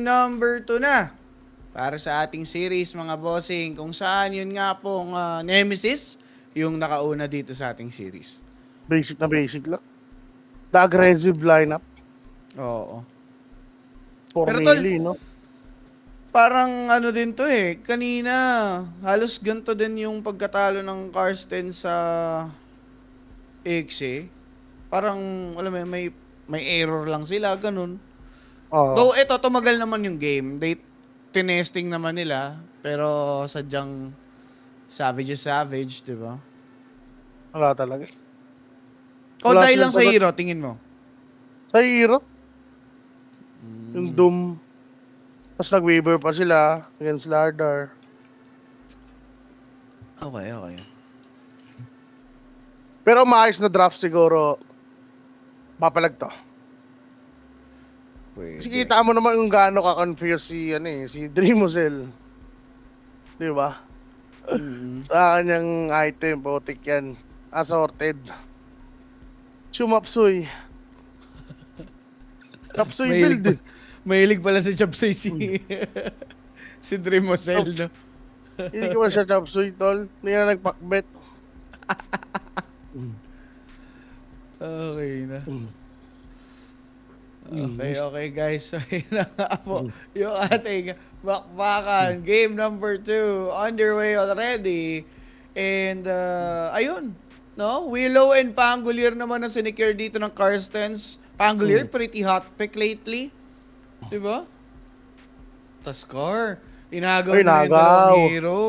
number 2 na para sa ating series mga bossing kung saan yun nga pong Nemesis yung nakauna dito sa ating series. Basic na basic lang. The aggressive lineup Oo. for Pero tol, melee, no? parang ano din to kanina halos ganito din yung pagkatalo ng Karsten sa EXE. Parang alam mo yun, may error lang sila, ganun. Oo. Though ito tumagal naman yung game. They tinesting naman nila pero sadyang savage is savage, 'di ba? Wala talaga eh. O Wala dahil silang lang sa sagot. hero, tingin mo? Sa hero, yung Doom. Tapos nag-waiver pa sila against Lardar. Okay, okay. Pero maayos na draft siguro. Papalag to. Kasi Pwede. kita mo naman yung gaano ka-confuse si Dreamosel. Di ba? Mm. Sa kanyang item, putik yan. Assorted. Chumapsuy. Chapsuy Mahilig build pa. eh. Mahilig pala sa Chapsoy si Hmm. si Dremosel, no? Hindi ko ba siya chapsuy, tol? Hindi na nagpakbet. Mm. Okay na. Mm. Okay, Mm. okay guys. So, yun na nga po Mm. yung ating bakbakan. Game number 2 underway already. And ayun, no? Willow and Pangolier naman na sinecure dito ng Karstens. Pangolier, Mm. pretty hot pick lately. Diba? Taskar. Inagaw Ay, nila yung dalawang nagaw. hero.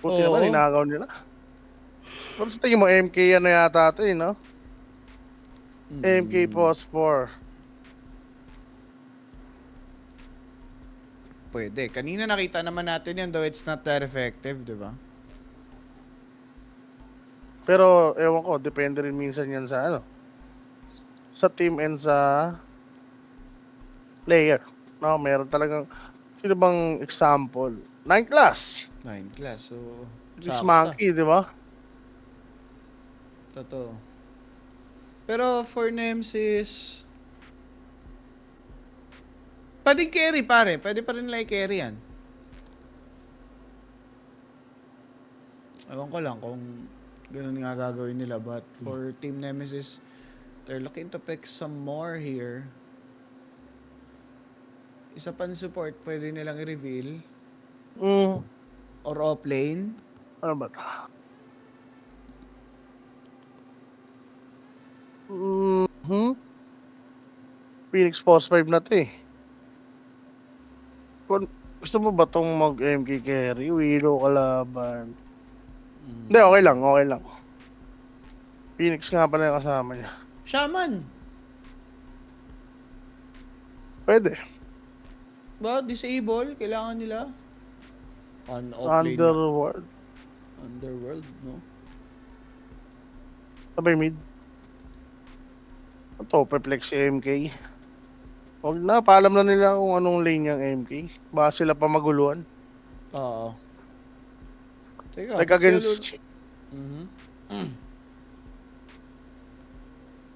Buti naman, Oo. inagaw nila. Pero sa tingin mo, MK yan na yata ito eh, no? MK Mm, Phosphor. pwede. Kanina nakita naman natin yan, though it's not that effective, di ba? Pero, ewan ko, depende rin minsan yan sa sa team and sa player. No, meron talagang, sino bang example? 9 class. 9 class, so This saksa. monkey, di ba? Totoo. Pero for Nemesis, pwedeng carry pare. Pwede pa rin nila i-carry yan. Ewan ko lang kung ganun nga gagawin nila. But for Team Nemesis, they're looking to pick some more here. Isa pang support, pwede nilang i-reveal. Mm, Or offlane. ano ba ito? Mm-hmm. Phoenix Force 5 na to eh. Kung gusto mo ba itong mag-MK carry? Willow kalaban. Hindi, okay lang, okay lang. Phoenix nga pala yung kasama niya. Shaman. Pwede. Ba, disable. Kailangan nila. On offlane na. Underworld. Underworld, no? Sabay mid. Ito, perplex si MK. Huwag na, paalam na nila kung anong lane yung MK. Baka sila pa maguluhan. Oo. Teka, Like ba't sila against Mhm.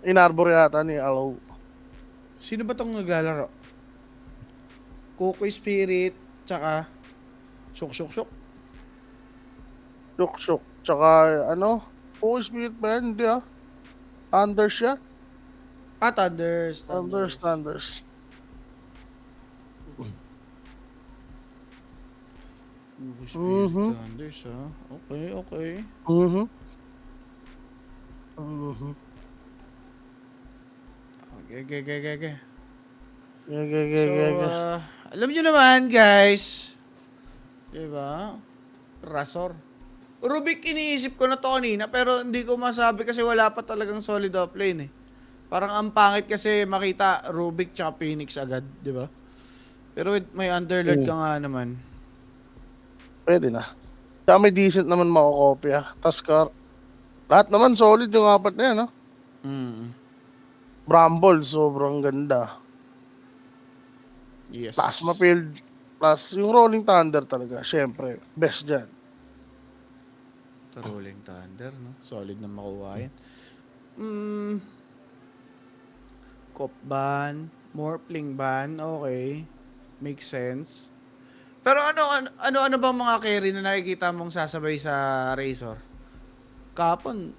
Inarbor yata ni Aloe. Sino ba tong naglalaro? Cookie Spirit, tsaka Shok Shok Shok. Shuk. Tsaka oh, spirit ba yan? Hindi ah. Thunders siya. Ah, Thunders. Thunders. Cookie Spirit, Mm-hmm. Thunders, ha? Okay, okay. Mm-hmm. Mm-hmm. Okay. So, Yeah. alam nyo naman, guys. Diba? Razor. Rubik, iniisip ko na to kanina, pero hindi ko masabi kasi wala pa talagang solid offlane eh. Parang ang pangit kasi makita Rubik tsaka Phoenix agad, di ba? Pero with may Underlord ka nga naman. Pwede na. Tsaka may decent naman makokopya. Taskar. Lahat naman solid yung apat na yan, no? Mm. Bramble, sobrang ganda. Yes. Plasma Field. Plus, yung Rolling Thunder talaga. Siyempre, best dyan. Ito Rolling Thunder, no? Solid na makuha yan. Kopban, Morphling ban, okay. Makes sense. Pero ano ba mga carry na nakikita mong sasabay sa Razor? Kapon,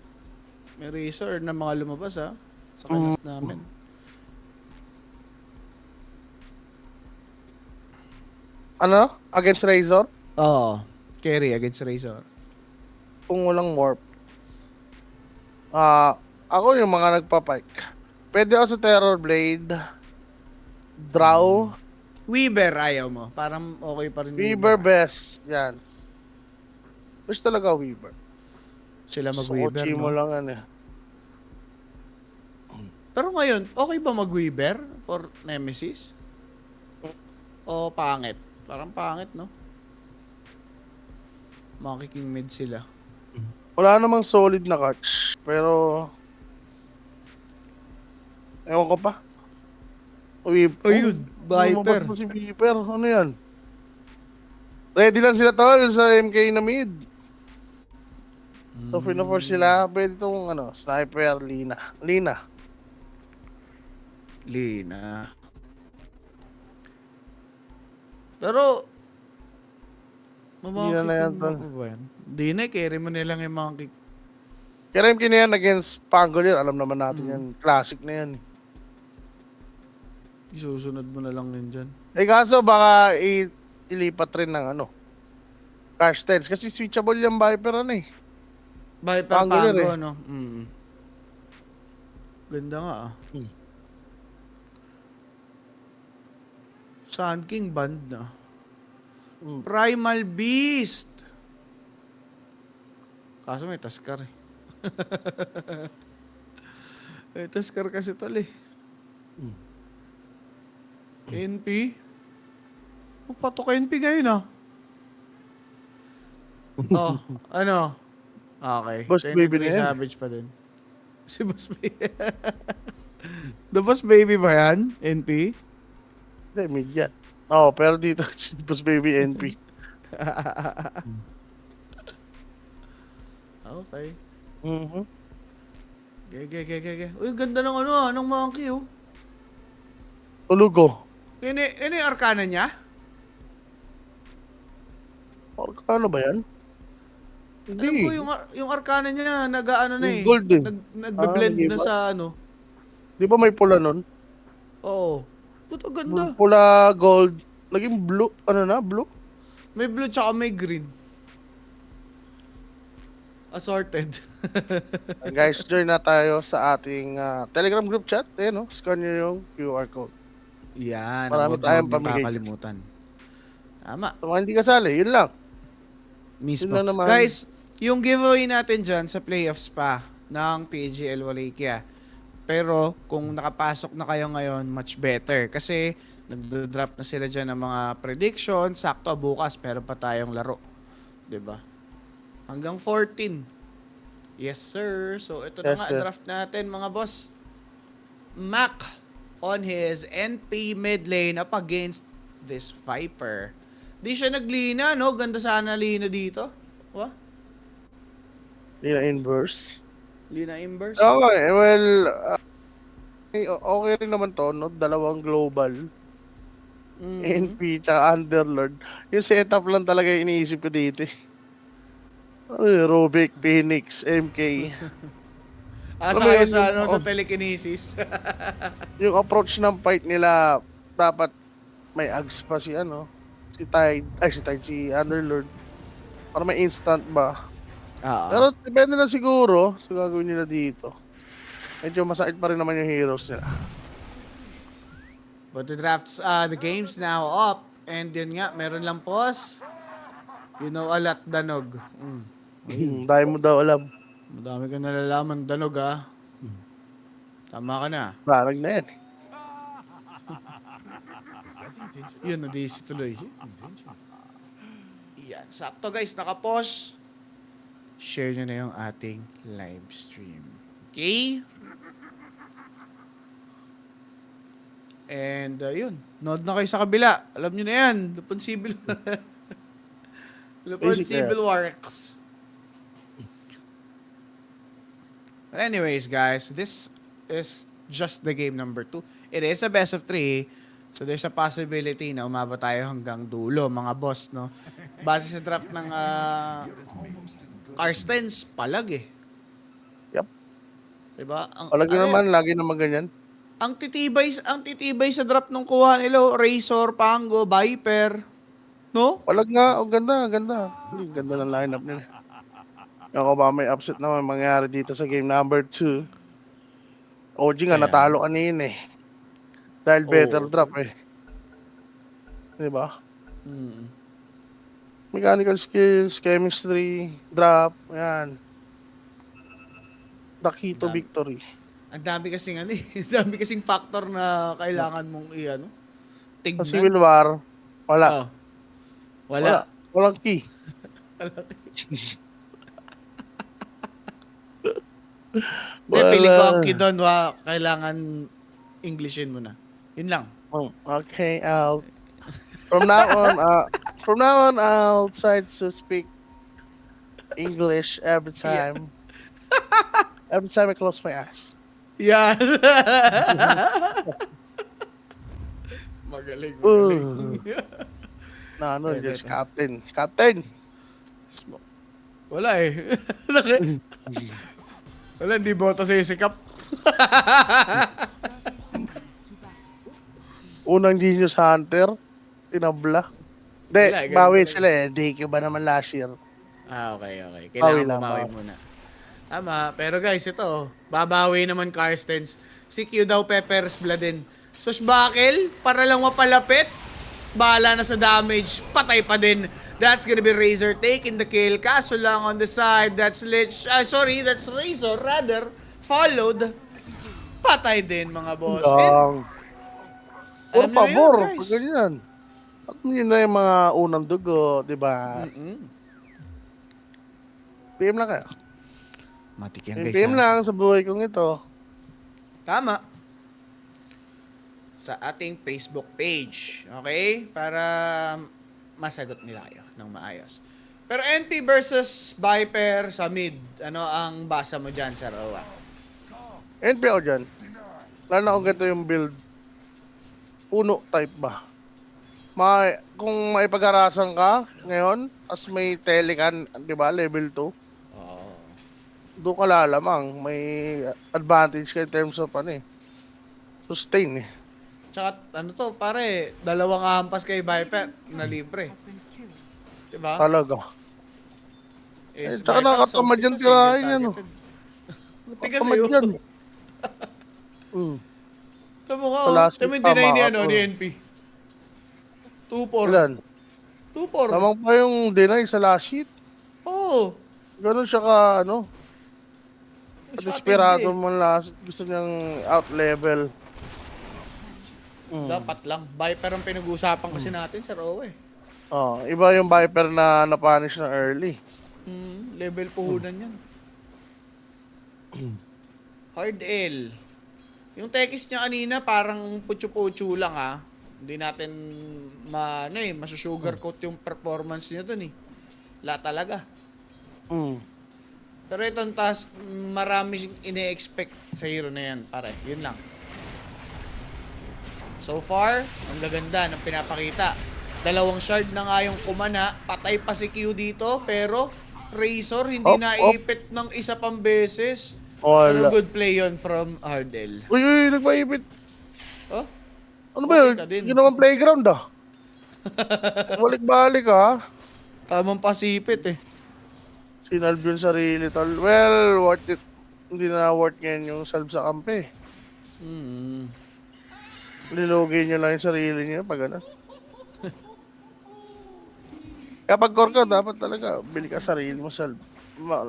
may Razor na mga lumabas ha. Sa Mm, kinas namin. ano? Against Razor? Oo. Carry against Razor. Kung walang warp. Ako yung mga nagpa-pike. Pwede ako sa Terror Blade. Draw. Weaver ayaw mo. Parang okay pa rin Weaver Weaver. best. Yan. Wish talaga Weaver. Sila mag-Weaver, Sochi mo no? lang yan eh. Pero ngayon, okay ba mag-Weaver for Nemesis? O pangit? Parang pangit, no? Makiking mid sila. Wala namang solid na catch. Pero... Ewan ko pa. Ayun, Viper. Lumabas mo si Viper. Ano yan? Ready lang sila tol sa MK na mid. So, force sila. Pwede itong ano, sniper, Lina. Lina. Pero, Lina na yan, mamakikin mo tol. pa ba yan? Di na, carry mo nilang yung mga kick. Kaya MK na yan against Pangolier. Alam naman natin yan. Classic na yan. Isusunod mo na lang yun dyan. Eh kaso baka ilipat rin ng ano. Crash Tens. Kasi switchable yung Viper ano eh. Viper Pangolier Pango, eh. no? Ganda nga ah. Sun King band na. Primal Beast! Kaso may Taskar eh. May Taskar kasi tol eh. NP? O, patok NP ngayon ah. Oh, ano? Okay. Boss Baby na yan. Savage pa din. Si Boss Baby. The Boss Baby ba yan? NP? Hindi, mid yan. Oo, pero dito, Boss Baby NP. Okay. Mhm. Gege. Uy, ganda ng ano ah, ng monkey oh. Tulugo. Ini yung arcana niya? Ano ba yan? Alam ko Hindi. yung arcana niya nag-aano na Yung eh. gold eh. Nagbe-blend na nag-iba. sa ano. Di ba may pula nun? Oo. Puto ganda. Pula, gold. Naging blue. Ano na? Blue? May blue tsaka may green. Assorted. Guys, join na tayo sa ating Telegram group chat. Ayan, no? Scan nyo yung QR code. Yan. Marami Huwag tayong niyong pamigay. kakalimutan. Tama. So, mga hindi kasali, yun lang. Mismo. Yun lang naman. Guys, yung giveaway natin dyan sa playoffs pa ng PGL Wallachia. Pero kung nakapasok na kayo ngayon, much better. Kasi nagdo-drop na sila dyan ng mga prediction. Sakto, bukas meron pa tayong laro. 'Di ba? Hanggang 14. Yes, sir. So, ito na Yes, nga, yes. draft natin mga boss. Mac on his NP mid lane up against this Viper. Di siya naglina, no? Ganda sana lina dito. What? Hindi na inverse. Lina inverse? Okay, well, okay rin naman to, no? Dalawang global. NP tsaka Underlord. Yung setup lang talaga yung iniisip ko dito eh. Rubik, Phoenix, MK. Alam mo Saka yun, sa, ano, yung- sa telekinesis. Yung approach ng fight nila, dapat may ags pa si ano, si Underlord. Para may instant ba? Pero depende na siguro sa gagawin nila dito. Medyo masakit pa rin naman yung heroes nila. But the drafts, the game's now up. And yun nga, meron lang pause. You know a lot, Danog. Dahil mo daw alam. Madami ka nalalaman, Danog ah. Tama ka na. Barag na yan. Yun, na-DC tuloy. Yan, sakto guys, nakapause. Share nyo na yung ating live stream. Okay? And yun, nod na kayo sa kabila. Alam nyo na yan, Lupon Civil. Lupon Basic Civil Works. But anyways guys, this is just the game number 2. it is a best of 3. So there's a possibility na umabot tayo hanggang dulo, mga boss, no? Base sa draft ng Karstens, palag eh. Yup. Diba? Palagi naman, lagi naman ganyan. Ang titibay sa draft nung kuha nila, Razor, Pango, Viper, no? Palag nga, ganda. Ganda ng lineup nila. Ako ba may upset naman mangyari dito sa game number 2. OG nga, Ayan. natalo kanina eh. Dahil better drop eh. Diba? Mechanical skills, chemistry, drop, yan. Dakito victory. Ang dami kasing ang dami kasing factor na kailangan mong tignan. Sa Civil War, wala. Wala. Walang key. Piling ko ang key doon, kailangan Englishin mo na. Yun lang. Okay, from now on, I'll try to speak English every time. Every time I close my eyes. Yeah. Magaling. Just captain. Captain! Wala eh. Wala, hindi boto sa isikap. Unang Genius Hunter, tinabla. Hindi, bawi sila eh. DQ ba naman last year? Okay. Kailangan bumawi muna. Tama, pero guys, ito, babawi naman Karstens. Si Q daw Pepper's Blood din. Swashbuckle, para lang mapalapit. Bahala na sa damage, patay pa din. That's gonna be Razor taking the kill. Kaso lang on the side, that's Lich. That's Razor rather. Followed. Patay din mga boss. Por favor, pag ganyan. At yun na yung mga unang dugo, di ba? PM lang kayo. Matik yan guys. PM lang sa buhay kong ito. Tama. Sa ating Facebook page. Okay? Para masagot nila kayo ng maayos. Pero NP versus Viper sa mid. Ano ang basa mo dyan, Sir Owa? NP ako dyan. Lalo na kung ganito yung build. Puno type ba? Kung maipag-arasan ka ngayon, as may telekan, di ba, level 2. Doon ka lalamang. May advantage ka in terms of sustain eh. Tsaka pare, dalawang hampas kay Viper na libre. Diba? Talaga. Tsaka nakatamad yan tirahin yan. Nakatamad yan. Tama nga, tama dinay ni NP. 2-4. Ilan? 2-4. Lamang pa yung deny sa last sheet. Oo. Ganun siya ka, desperado mo last. Gusto niyang out-level. Dapat lang. Viper ang pinag-uusapan kasi natin, Sir Owe. Iba yung Viper na napunish na early. Level puhunan yan. Hard L. Yung tekis niya kanina parang putyo-putyo lang Hindi natin masusugarcoat yung performance niya dun eh. Wala talaga. Pero itong task, marami ine-expect sa hero na yan, pare. Yun lang. So far, ang gaganda ng pinapakita. Dalawang shard na nga yung kumana. Patay pa si Q dito, pero Razor hindi naipit ng isa pang beses. Pero good play yun from Hardel. Uy, nagpaipit. Ano ba yun? Okay Yun naman playground Balik-balik Tamang pasipit eh. Sinalve yung sarili tol. Well, worth it. Hindi na worth ngayon yung salve sa kampe. Linugin nyo lang yung sarili nyo pag Kapag core ka, dapat talaga bili ka sarili mo salve.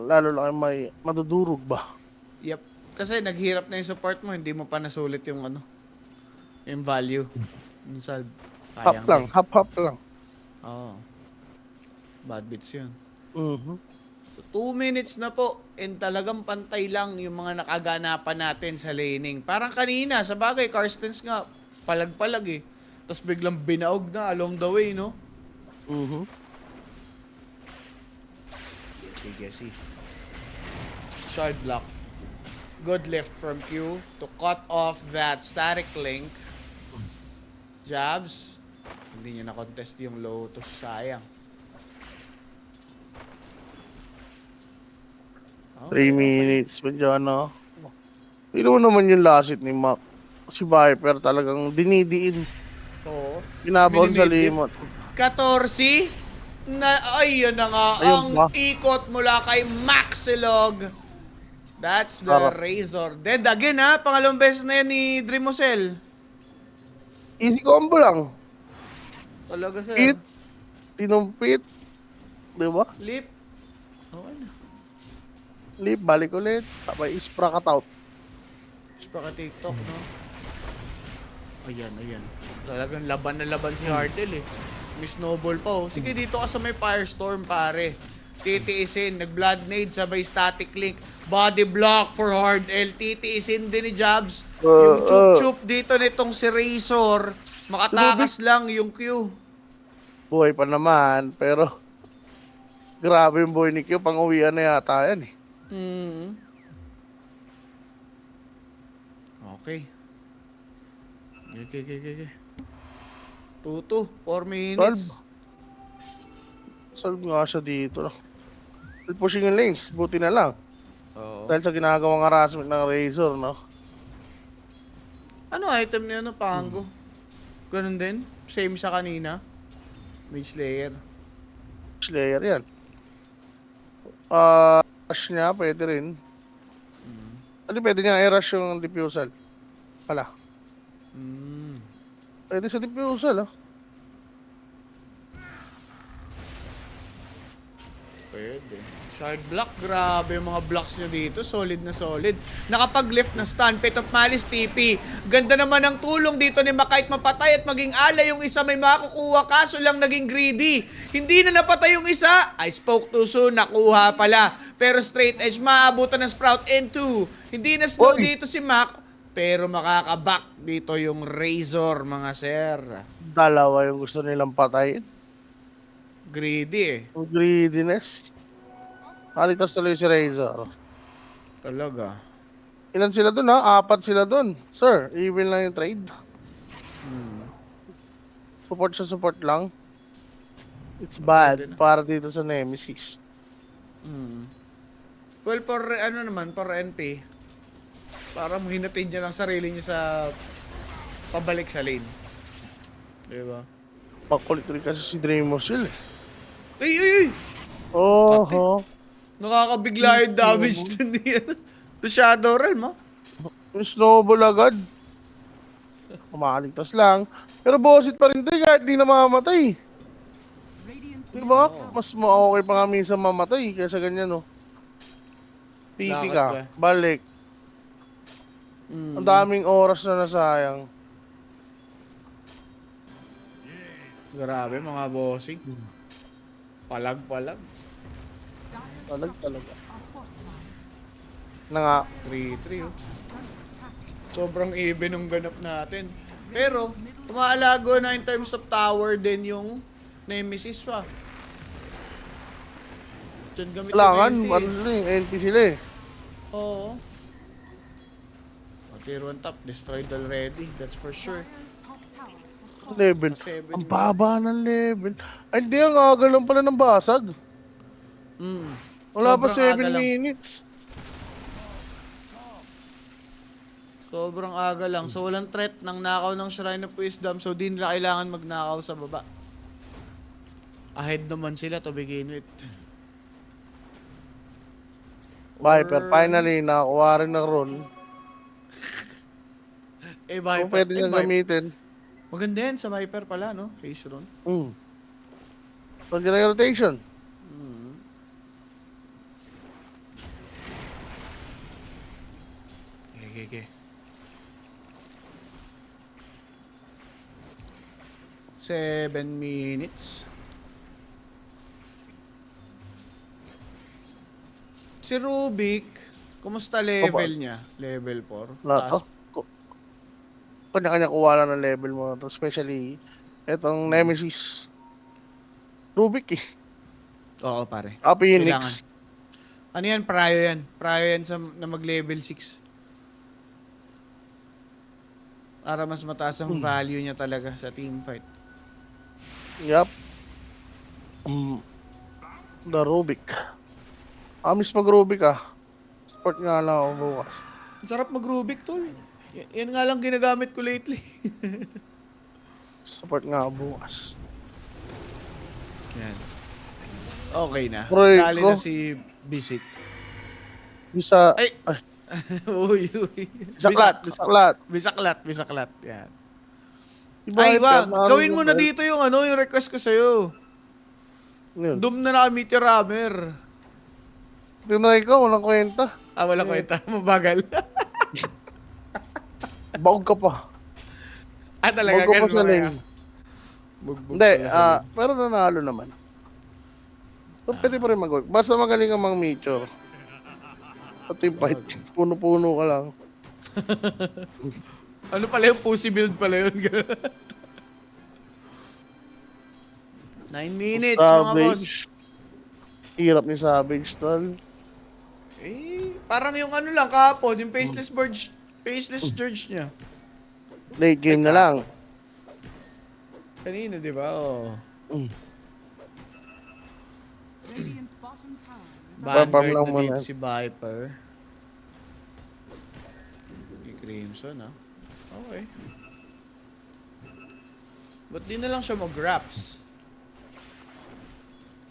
Lalo lang may madudurog ba? Yep. Kasi naghirap na yung support mo, hindi mo pa nasulit yung yung value. Yung salve. Hop lang. Oo. Bad bits yun. So, 2 minutes na po and talagang pantay lang yung mga nakaganapan natin sa laning. Parang kanina, sa bagay, Karstens nga, palag-palag eh. Tapos biglang binaog na along the way, no? Sige. Shard block. Good lift from Q to cut off that static link. Jabs. Hindi niya na-contest yung Lotus. Sayang. 3 minutes. Medyo ano. Hindi mo naman yung lasit ni Mac. Si Viper talagang dinidiin. Oo. Binabaon sa Minimid limot. 14. Ayun na nga. Ayun Ang ba? ikot mula kay Maxilog. That's the Sarap. Razor. Dead again ha. Pangalawang beses na yan ni Dreamosel. Easy combo lang. Talaga sir. Pit. Tinumpit. Diba? Lip. Okay na. Leap, balik ulit. Sabay ispra cut out. Pa ka TikTok, no? Ayan, ayan. Talagang laban na laban si Hardel eh. May snowball pa oh. Sige, dito ka sa may Firestorm, pare. Titiisin. Nag-blood nade, sabay static link. Body block for Hardel. Titiisin din ni Jabs. Yung chup-chup dito nitong si Razor. Makatakas lang yung Q. Buhay pa naman, pero grabe yung buhay ni Q. Pang-uwian na yata yan eh. Okay. Okay. 2-2. 4 minutes. Solve nga siya dito. Pushing yung lanes, buti na lang. Oo. Dahil sa ginagawang harassment ng Razor, no? Ano item niya, no? Pango. Ganun din? Same sa kanina? Mage Slayer. Slayer yan. Rush niya, pwede rin. Ano pwede niya i-rush yung diffusal? Wala. Pwede sa diffusal, oh. Pwede. Shard block, grabe yung mga blocks niya dito. Solid na solid. Nakapag-lift na stun. Pit of Malice TP. Ganda naman ang tulong dito ni Mac kahit mapatay at maging alay yung isa may makukuha. Kaso lang naging greedy. Hindi na napatay yung isa. I spoke too soon. Nakuha pala. Pero straight edge, maabutan ng Sprout into. Hindi na slow dito si Mac. Pero makakaback dito yung Razor, mga sir. Dalawa yung gusto nilang patayin. Greedy eh. Yung greediness. Alitas tuloy si Razor. Talaga. Ilan sila dun, ha? 4 sila dun. Sir, even lang yung trade. Support sa support lang. It's bad para dito sa Nemesis. Well, for ano naman, for NP, para hinatid niya lang sarili niya sa pabalik sa lane. Diba? Pakulit rin kasi si Dreamosel eh. Ay! Oh. Nakakabigla yung damage dun niya. The Shadow Realm, ha? Yung snowball agad. Kumaligtas lang. Pero boss it pa rin tayo kahit di na mamamatay. Diba? Mas okay pa nga minsan mamatay kaysa ganyan, no? Titi ka, balik. Ang daming oras na nasayang. Grabe, mga bossing. Palag. Talag talaga. Na nga. 3-3, oh. Sobrang even yung ganap natin. Pero, tumaalago na in terms of tower din yung Nemesis pa. Diyan gamit Kailangan, yung ano sila yung NP sila eh. Oo. Tier 1 top, destroyed already. That's for sure. Level. 7 Ang baba ng level. Ay, hindi, ang aga lang pala ng basag. Wala pa Sobrang 7 aga lang. minutes. Sobrang aga lang. So, walang threat ng nakaw ng Shrine of Wisdom. So, di nila kailangan magnakaw sa baba. Ahead naman sila to begin with. Viper, finally, nakakuha rin ng role. Viper. Kung pwede niyang gamitin. Maganda yan sa Viper pala, no? Face run. So, yung rotation. Okay. 7 minutes. Si Rubik, kumusta level niya? Level 4? Lahat. Kanya-kanya kuha lang ng level mo. Especially, etong Nemesis. Rubik eh. Oo, pare. Phoenix. Kailangan. Ano yan? Prayo yan. Prayo yan na mag-level 6. Para mas mataas ang value niya talaga sa team fight. Yup. The Rubik. Miss mag-Rubik Sport nga lang ako bukas. Ang sarap mag-Rubik, tol. Yan nga lang ginagamit ko lately. Sport nga ako bukas. Yan. Okay na. Aray Dali ko. na si Bisik. Bisa... Ay! Ay, uy. bisaklat. Bisaklat. Yan. Diba, Ay, wag. naano Gawin mo yung na belt? dito yung yung request ko sa'yo. Yun. Doom na nakamit yung Rammer. Tinry ko, walang kwenta. Wala kwenta. Mabagal. Baog ka pa. Talaga Baog ka pa ganun sa ba kaya? lane. Bugbog Hindi, pala sa lane. pero nanalo naman. So, pwede pa rin mag-work. Basta magaling kang mang-major. Sa team fight, puno-puno ka lang. Ano pala yung pussy build pala yun? 9 minutes, mga boss. Hirap ni Savage, tol. Parang yung lang kahapon, yung faceless George niya. Late game na lang. Kanina, di ba? Oh. Radiant's bottom tower is Farm Vanguard lang na muna. dito si Viper. Si Crimson, Okay. Ba't di na lang siya mag-raps?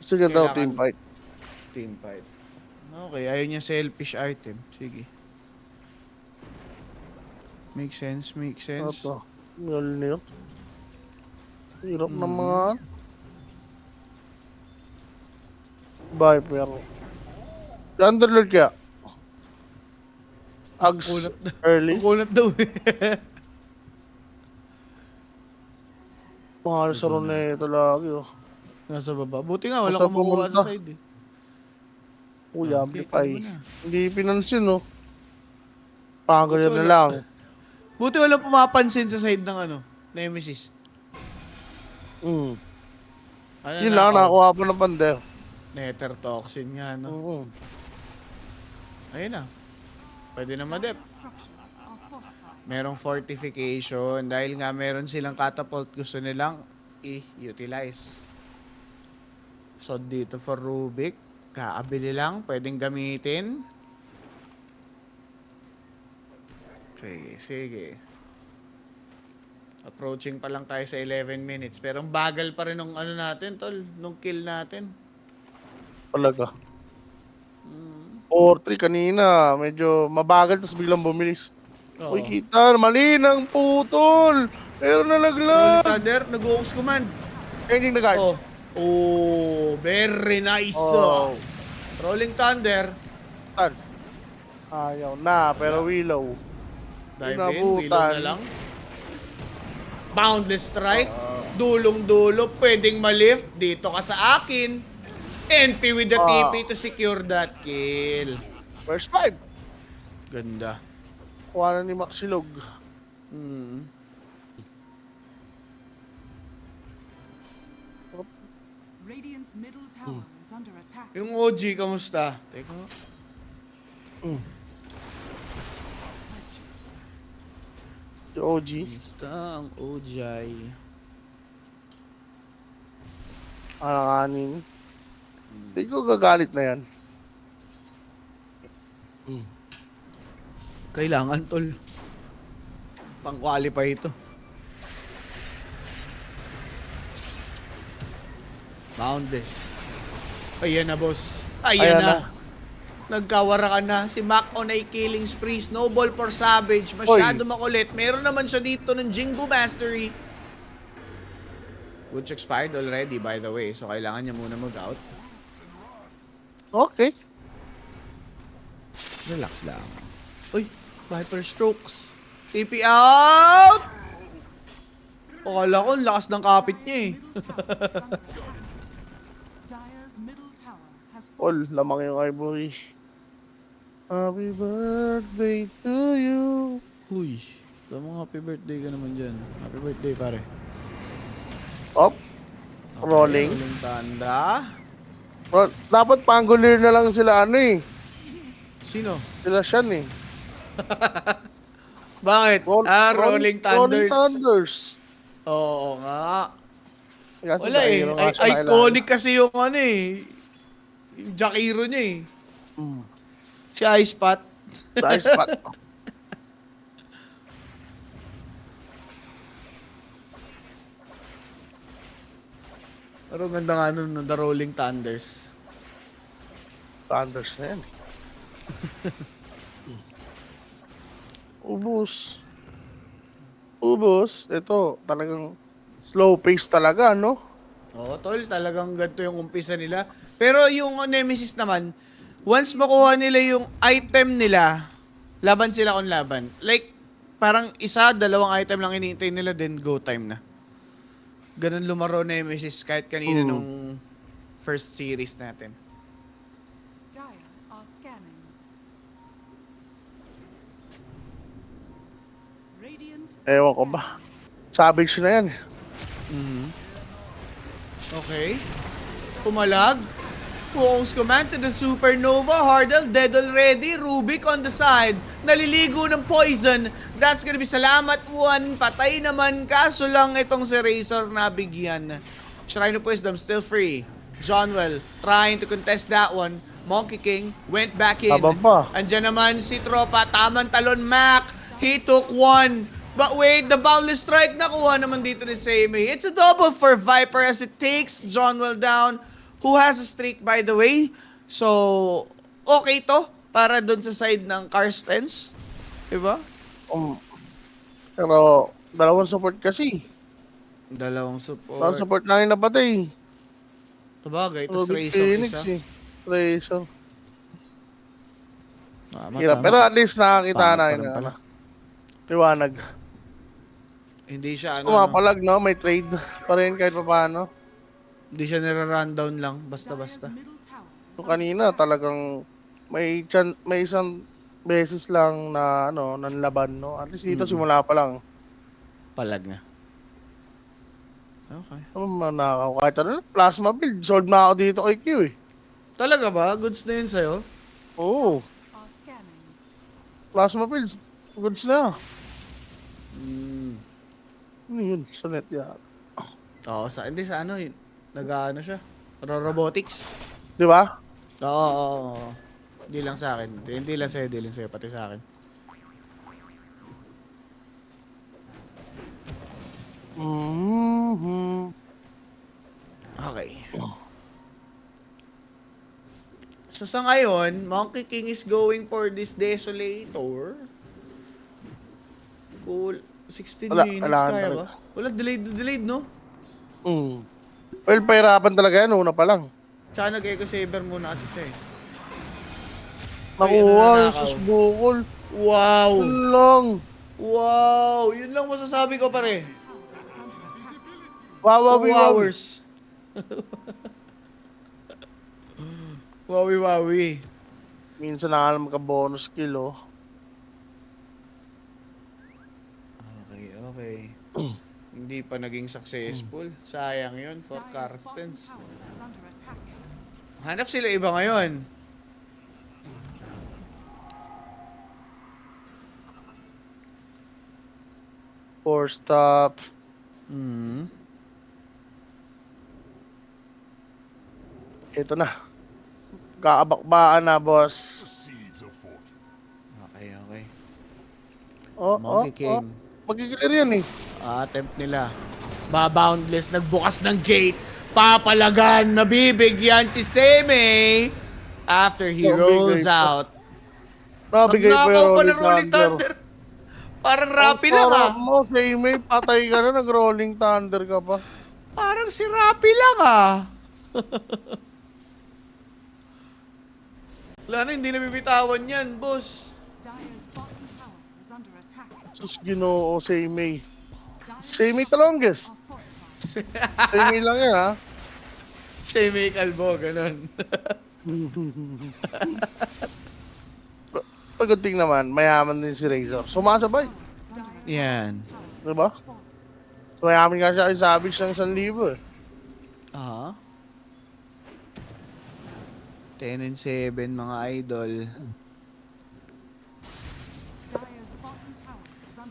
Sige daw, Kailangan- team fight. Team fight. Okay, ayaw niya selfish item. Sige. Make sense. Ito. Mjolnir. Hirap ng mga... Viper. Underlord kaya. Ags early. Kukunat daw eh. Mahal sa ron na ito lagi. Nasa baba. Buti nga, wala Basta kumukuha pumunta. sa side eh. Uy, Okay, amplify. kalma na. Hindi pinansin, no? Pangalan na lang. Buti walang pumapansin sa side ng Nemesis. Ano Yun na lang, ako? nakakuha pa ng pander. Nether toxin nga, Ayun na. Pwede na madep. structures are fortified. Merong fortification. Dahil nga meron silang catapult, gusto nilang i-utilize. So, dito for Rubik. Kaabili lang. Pwedeng gamitin. Sige. Approaching pa lang tayo sa 11 minutes. Pero ang bagal pa rin nung natin, tol. Nung kill natin. Talaga. 4-3 kanina. Medyo mabagal, tapos biglang bumilis. Oo. Uy, kita. Mali ng putol. Pero Rolling nalaglag. Thunder, nag-hawks command. Changing the guard. Very nice. Oh. Rolling Thunder. Tan. Ayaw na, pero Willow. Dive in, Inabutan. willow na lang. Boundless strike. Dulong-dulo. Pwedeng malift. Dito ka sa akin. NP with the TP to secure that kill. First 5. Ganda. Kuha na ni Maxilog. Radiant's middle tower is under attack. Yung OG, kamusta? Teka nga. Si OG. Kamusta ang OG? Alanganin. Hindi ko gagalit na yan. Kailangan, tol. Pang-qualify ito. Boundless. Ayan na, boss. Ayan Ayan na. na. Nagkawara ka na. Si Mac on a killing spree. Snowball for Savage. Masyado makulit. Meron naman siya dito ng Jingo Mastery. Which expired already, by the way. So, kailangan niya muna mag-out. Okay. Relax lang. Uy, Viper Strokes. TP out! O, kala ko, ang lakas ng kapit niya eh. Dire's middle tower has All, lamang yung ivory. Happy birthday to you. Uy, tama happy birthday ka naman dyan. Happy birthday, pare. Up. Rolling. Rolling tanda. Dapat pangolier na lang sila Sino? Sila Shan Bakit? Rolling Rolling Thunders. Thunders. Oo nga. Kasi Wala eh. Dairo nga siya Iconic kasi yung ano eh. Yung Jakiro niya eh. Mm. Si Ice Pat. Sa spot. Pero ganda nga nun, no, The Rolling Thunders. Thunders na yan. Ubus. Ubus. Ito, talagang slow pace talaga, no? Oo, tol, talagang ganito yung umpisa nila. Pero yung Nemesis naman, once makuha nila yung item nila, laban sila kung laban. Like, parang isa, dalawang item lang hinihintay nila, then go time na. Ganun lumaro Nemesis kahit kanina nung first series natin. Dire are scanning. Radiant are Ewan ko scanning. ba. Savage na yan. Okay. Pumalag. Fuong's command to the Supernova. Hardel dead already. Rubik on the side. Naliligo ng poison. That's gonna be salamat one. Patay naman. Kaso lang itong si Razor nabigyan. Shrine of Wisdom still free. Johnwell trying to contest that one. Monkey King went back in. Habang pa. Andyan naman si Tropa. Tamang talon Mac. He took one. But wait, the boundless strike nakuha naman dito ni Seimei. It's a double for Viper as it takes Johnwell down, who has a streak by the way. So, okay to para dun sa side ng Karstens. Diba? Pero, dalawang support kasi. Dalawang Dalawang support. support lang yung napatay. Sabagay, ito Ruby Razor Phoenix isa. eh. Razor. Tama, Hirap. tama. Pero at least nakakita Pangit na pa yun. rin pala. Liwanag. Hindi siya ano, no? Pumapalag, no? May trade pa rin kahit pa paano. Hindi siya nira-rundown lang, basta-basta. Dire's middle tower So, is kanina talagang may isang beses lang na nanlaban, no? At least dito simula pa lang. Palag na. Okay. Ano man nakakaw? Kahit ano, plasma build. Solve na ako dito kay Q eh. Talaga ba? Goods na yun sa'yo? Oo. are scanning. Plasma builds. Goods na. Ano yun? Sa net yan. Oo, hindi sa ano yun. Nag-ano siya. Robotics. Di ba? Oo. Hindi lang sa akin. Hindi lang sa'yo, pati sa akin. Mm-hmm. Okay. So sa ngayon, Monkey King is going for this Desolator. Cool. 16 minutes, kailangan kaya talaga. ba? Wala, delayed, no? Well, pahirapan talaga yan. Una pa lang. Tsaka nag-Echo Saber muna kasi siya eh. Nakuha Ay, yung nanakaw. susbukol. Wow! Yun lang. Wow! Yun lang masasabi ko pare. Tower 2 is under attack. hours. Wawi. Minsan na nga magka-bonus kill, oh. Okay. Hindi pa naging successful. Sayang yun for Dire's bottom Karstens. tower is under attack. Hanap sila iba ngayon. Four stop. Ito na. Kaabakbaan na, boss. Okay. Oh. Monkey King. Magigil yan eh. Attempt nila. Boundless, nagbukas ng gate. Papalagan, nabibigyan si Seimei. After he rolls Nabigay pa. out. Nabigay pa Nagnakaw yung pa ng Rolling Rolling Thunder. Thunder. Parang Rappi lang ah. Mo, May patay ka na, nag-Rolling Thunder ka pa. Parang si Rappi lang ah. Wala na, hindi na bibitawan yan, boss. Dire's bottom tower is under attack. Sus, ginoo, May. Dire's May the longest. are fortified. May lang yan, ha? Seimei kalbo, ganun. Pagdating naman, mayaman din si Razor. Sumasabay. Is under attack. Yan. Diba? So, mayaman nga siya kay Savage ng 1,000 eh. Aha. 10 and 7 mga idol. Dire's bottom tower is under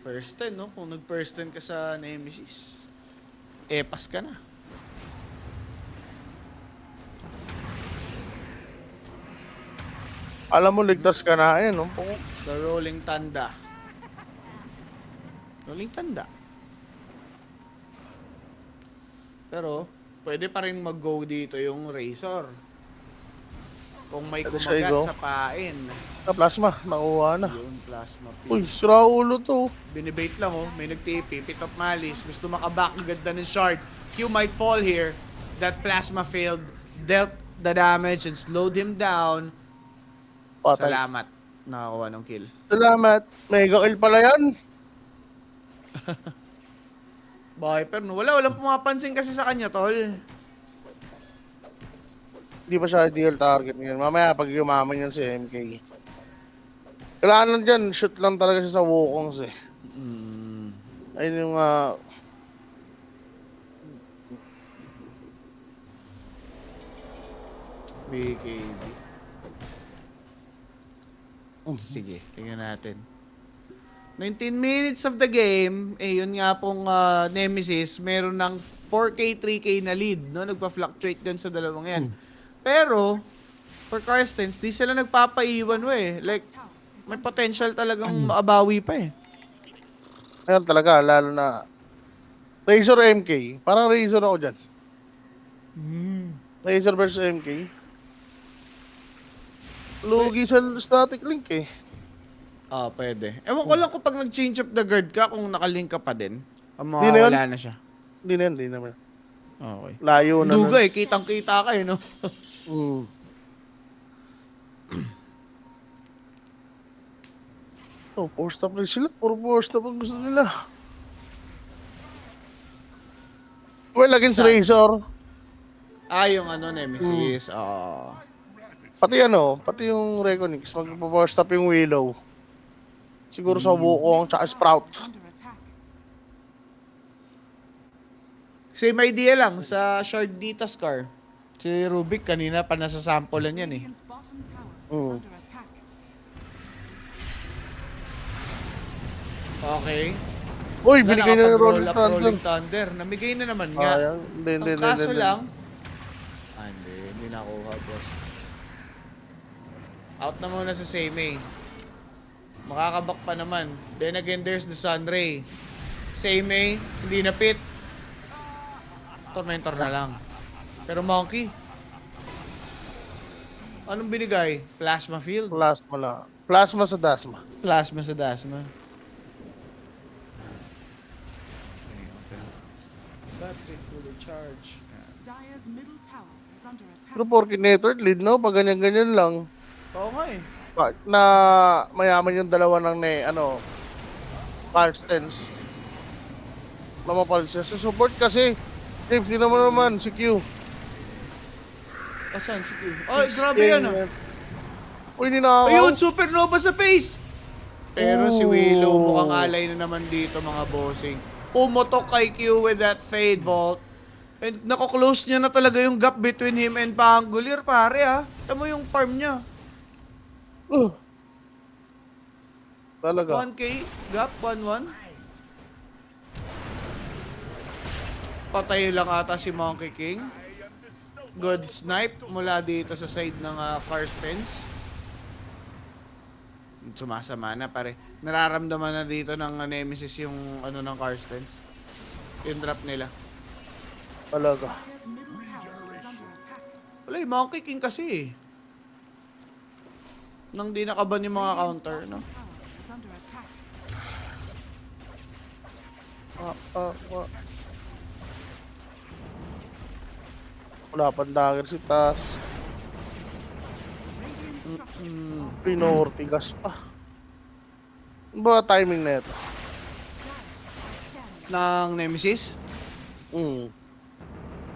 First 10, no? Kung nag-first 10 ka sa Nemesis, pass ka na. Alam mo, ligtas ka na. Ayan, no? The Rolling Tanda. Rolling Tanda. Pero, pwede pa rin mag-go dito yung Razor. Kung may Pwede siya kumagat i-go. sa pain. Plasma. Nakuha na. Yung plasma Uy, pin. sira ulo to. Binibait lang oh. May nag-TP. Pick up Malice. Gusto makaback. Ang ganda ng shard. Q might fall here. That plasma failed. Dealt the damage and slowed him down. Patay. Salamat. Nakakuha ng kill. Salamat. Mega kill pala yan. Viper no. Walang pumapansin kasi sa kanya, tol. Hindi pa siya ideal target ngayon. Mamaya pag yumaman yan si MK. Kailangan lang dyan, shoot lang talaga siya sa Wukongs eh. Ayun yung BKB. Sige, tingnan natin. 19 minutes of the game, yun nga pong Nemesis, meron ng 4K, 3K na lead, no? Nagpa-fluctuate din sa dalawang yan. Pero, for Karstens, di sila nagpapaiwan, Like, may potential talagang maabawi pa eh. ayun talaga, lalo na Razor MK. Parang Razor ako dyan. Razor versus MK. Lugi sa static link eh. Pwede. Ewan ko lang kung pag nag-change up the guard ka, kung nakalink ka pa din, Di na mawawala na siya. Hindi na yan, hindi naman. Okay. Layo na. Duga kitang-kita ka no? Mm. Oh, force stop rin sila. Puro force stop ang gusto nila. Well, against Saan? Razor. Yung Nemesis. Pati yung Reconix. Magpo-force stop yung Willow. Siguro sa Wukong tsaka Sprout. Under attack. Same idea lang sa Shard Nita Scar. Si Rubik kanina pa nasasampulan yan eh. Radiant's bottom tower is Mm. under attack. Okay. Uy, binigay na yung Nakapag-roll Rolling up Thunder. Rolling Thunder. Namigay na naman nga. Sayang. Hindi. Ang kaso lang, hindi nakuha, boss. Out na muna sa Seimei. Makakabak pa naman. Then again, there's the Sunray. Seimei, hindi na pit. Tormentor na lang. Pero Monkey, anong binigay? Plasma Field? Plasma lang. Plasma sa Dasma. Plasma sa Dasma. Battery fully charged. Dire's middle tower is under attack. Pero porky network, lead no? Pag ganyan-ganyan lang. Oo nga eh. Na mayaman yung dalawa ng Carstens. Mamapal siya sa support kasi. James, di naman si Q. Saan si Q? Ay, grabe yan ah. Uy, ninakaw. Ayun, supernova sa face! Pero si Ooh. Willow mukhang alay na naman dito mga bossing. Pumotok kay Q with that Fade Vault. And nako-close niya na talaga yung gap between him and Pangolier, pare ah. Tama mo yung farm niya. Talaga. 1K, gap, 1-1. Patay lang ata si Monkey King. Good snipe mula dito sa side ng Karstens. Sumasama na pare. Nararamdaman na dito ng Nemesis yung ng Karstens. Yung drop nila. Talaga. Dire's middle tower is under attack. Wala yung Monkey King kasi eh. Nang di nakaban yung mga Radiant's counter, no? bottom tower is under attack. Wala pang dagger si Tas. Radiant structures are Pinortigas pa. Ano ba timing na ito? scanning. Ng Nemesis?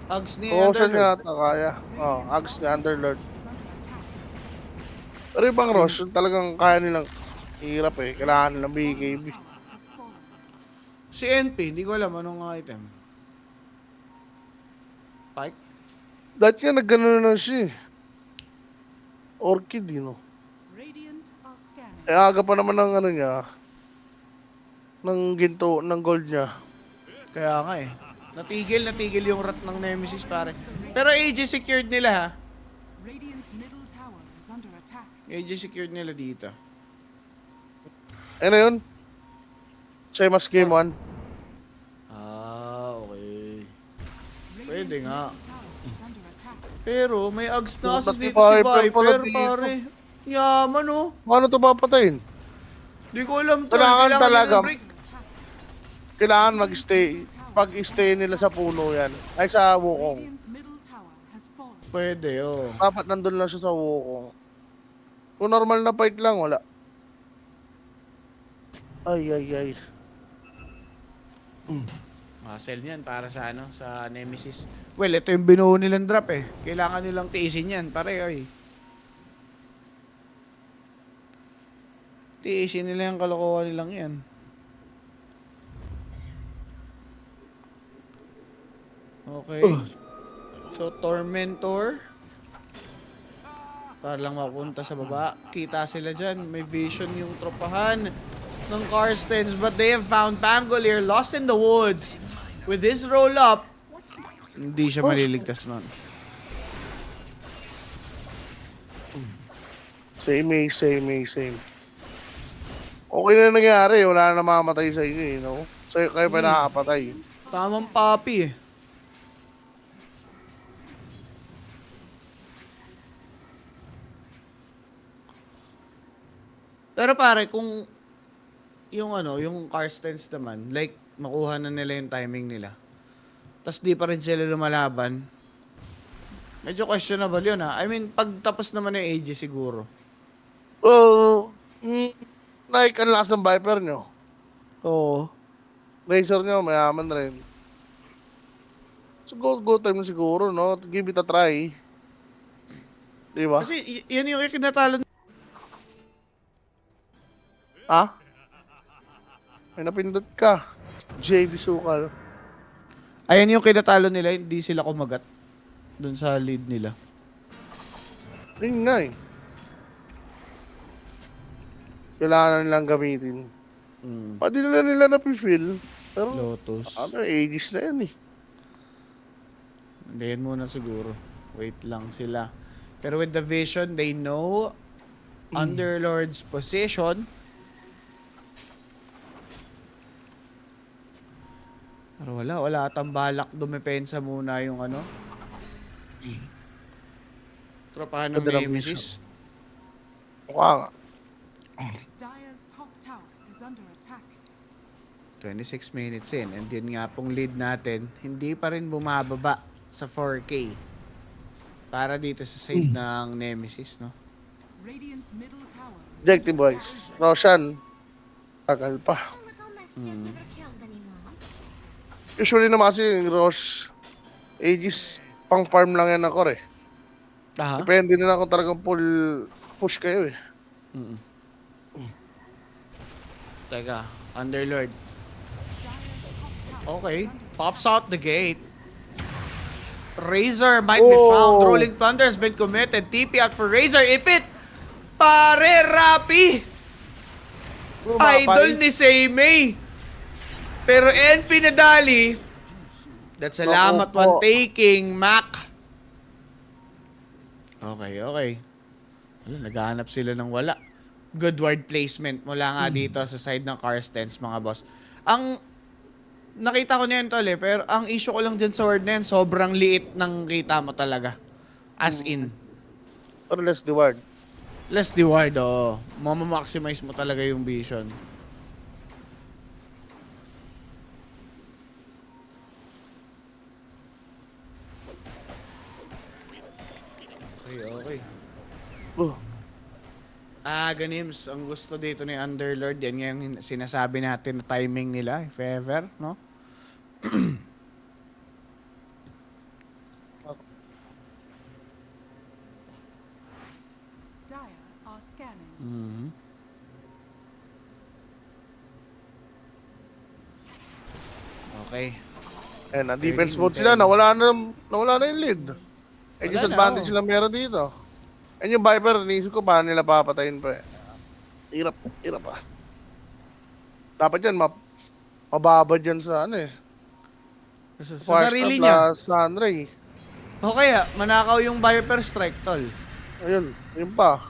Ags ni Oo, siya Underlord. yata kaya. Ags ni Underlord. Is under attack. Pero ibang Rosh, yung talagang kaya nilang hirap eh. Kailangan nilang BKB. Tower has fallen. Si NP, hindi ko alam anong item. Pike? Dahil nga nagganon na siya eh. Orchid, no? Radiant are scanning. Eh, aga pa naman ng niya. ng ginto, ng gold niya. Kaya nga eh. Natigil yung rat ng Nemesis pare. Pero AG secured nila ha. Radiant's middle tower is under attack. AG secured nila dito. Ano yun? Same as game 1. Ah, okay. Radiant's Pwede nga. middle tower is under attack. Pero may Ags na assist Puta, dito si Viper pala Viper dito. pare. Yaman oh. Paano ito papatayin? Di ko alam to. Kailangan talaga. nila break. Kailangan mag-stay. Pag-stay nila sa puno yan. Ay, sa wukong. Radiant's middle tower has fallen. Pwede oh. Dapat nandun lang siya sa wukong. Kung normal na fight lang, wala. Ay, ay, ay. Sell niyan para sa ano, sa Nemesis. Well, ito yung binuo nilang drop eh. Kailangan nilang tiisin yan, pare ay. Tiisin nila yung kalokohan nilang yan. Okay. So, Tormentor. Para lang mapunta sa baba. Kita sila dyan. May vision yung tropahan ng Karstens. But they have found Pangolier lost in the woods. With his roll up, hindi siya maliligtas nun. Same eh, same eh, same. Okay na nangyari, wala na mamamatay sa inyo eh, no? Sa'yo kayo pa nakakapatay. Tamang papi eh. Pero pare, kung yung ano, yung Karstens naman, like, makuha na nila yung timing nila. Tapos di pa rin sila lumalaban. Medyo questionable yun ha. I mean, pag tapos naman yung AG siguro. Well, like, ang lakas ng Viper nyo. Oo. Razor nyo, mayaman rin. So, go time na siguro, no? Give it a try. Di ba? Kasi yan yung ikinatalo. Ha? May napindot ka. JB Sukal. Ayan yung kinatalo nila, hindi sila kumagat dun sa lead nila. Yun nga eh. Kailangan nilang gamitin. Pati nila napifeel. Pero, Lotus. ano, ages na yan eh. Hintayin muna siguro. Wait lang sila. Pero with the vision, they know Underlord's position. Pero wala atang balak dumepensa muna yung ano. Tropahan ng Madalang Nemesis. Mukha nga. Dire's top tower is under attack. 26 minutes in. And yun nga pong lead natin, hindi pa rin bumababa sa 4K. Para dito sa side ng Nemesis, no? Radiant's middle tower is Objective under boys. Roshan. Tagal pa. little mischief never killed anyone. Usually naman kasi yung Rosh, ages, pang farm lang yan ako eh. Aha. Depende na lang kung talagang full push kayo eh. Teka, Underlord. Dire's top tower Okay, is under pops out the gate. Razor might be found. Rolling Thunder has been committed. TP out for Razor. Ipit! Pare, Rapi! Idol ni Seimei. Pero NP nadali. That's salamat Naku po. one taking, Mac. Okay. Ayun, naghahanap sila ng wala. Good ward placement mula nga dito sa side ng Karstens, mga boss. Ang nakita ko na yun, tol, pero ang issue ko lang dyan sa word na yan, sobrang liit ng kita mo talaga. As in. Pero less the word. Less the ward, oo. Mama-maximize mo talaga yung vision. Okay. Ganims, ang gusto dito ni Underlord, yan nga yung sinasabi natin na timing nila, if ever, no? Dire are scanning. Okay. And ang defense Very mode good sila, time. nawala na yung lead. Eh, Wala disadvantage na, sila meron dito. And yung Viper, naisip ko paano nila papatayin pa eh. Hirap ah. Dapat yan, Mababa dyan sa ano eh. Sa Firestar sarili niya. plus Sunray. O kaya, manakaw yung Viper Strike, tol. Ayun, yun pa.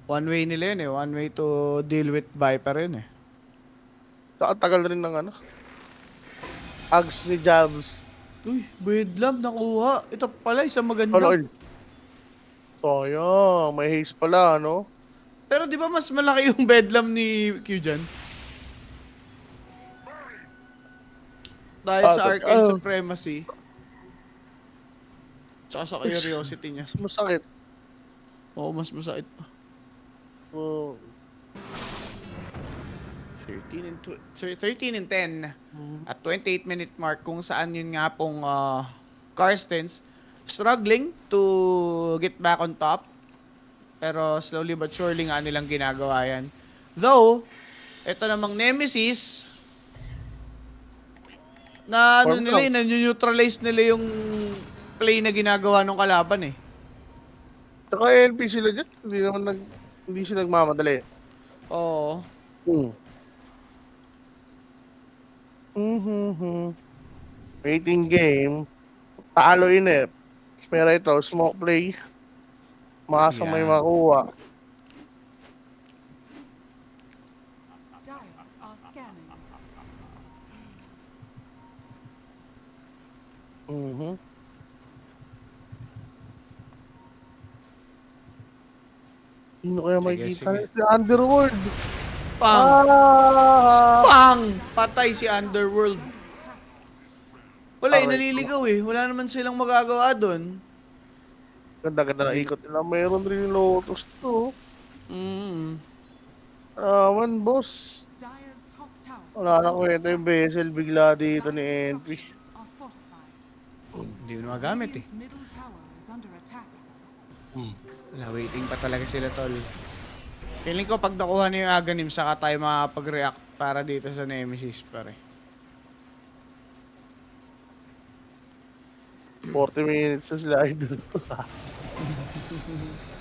One way nila yun eh. One way to deal with Viper yun eh. Saka tagal rin ng ano. Ags ni Jabs. Uy, Bedlam, nakuha. Ito pala, isang maganda. Ano, sayang, may haze pala, ano? Pero di ba mas malaki yung Bedlam ni Q dyan? Dahil sa Arcane Supremacy. Tsaka sa curiosity niya. Mas masakit. Oo, mas masakit pa. Oh. 13 and 10 at 28-minute mark kung saan yun nga pong Karstens struggling to get back on top. Pero slowly but surely nga nilang ginagawa yan. Though, ito namang Nemesis na ano nila, na-neutralize nila yung play na ginagawa ng kalaban eh. Saka LP sila dyan, hindi sila nagmamadali. Oo. Waiting game. Talo inip. Pero ito, smoke play. Makasang may Yeah. makuha. Dire are scanning. Sino kaya Sige, makikita? sige. Si Underworld. Pang! Ah! Pang! Patay si Underworld. Wala, Aray ko. naliligaw eh. Wala naman silang magagawa doon. Ganda-ganda na ikot nila. Mayroon rin yung Lotus to. Mm. One boss. Dire's top tower. Wala na kwenta yung Vessel bigla dito ni NP. Structures are fortified. Hindi mo na magamit eh. Radiant's middle tower is under attack. Wala, waiting pa talaga sila, tol. Feeling ko pag nakuha na yung Aghanim, saka tayo makapag-react para dito sa Nemesis, pare. 40 minutes na sila idol.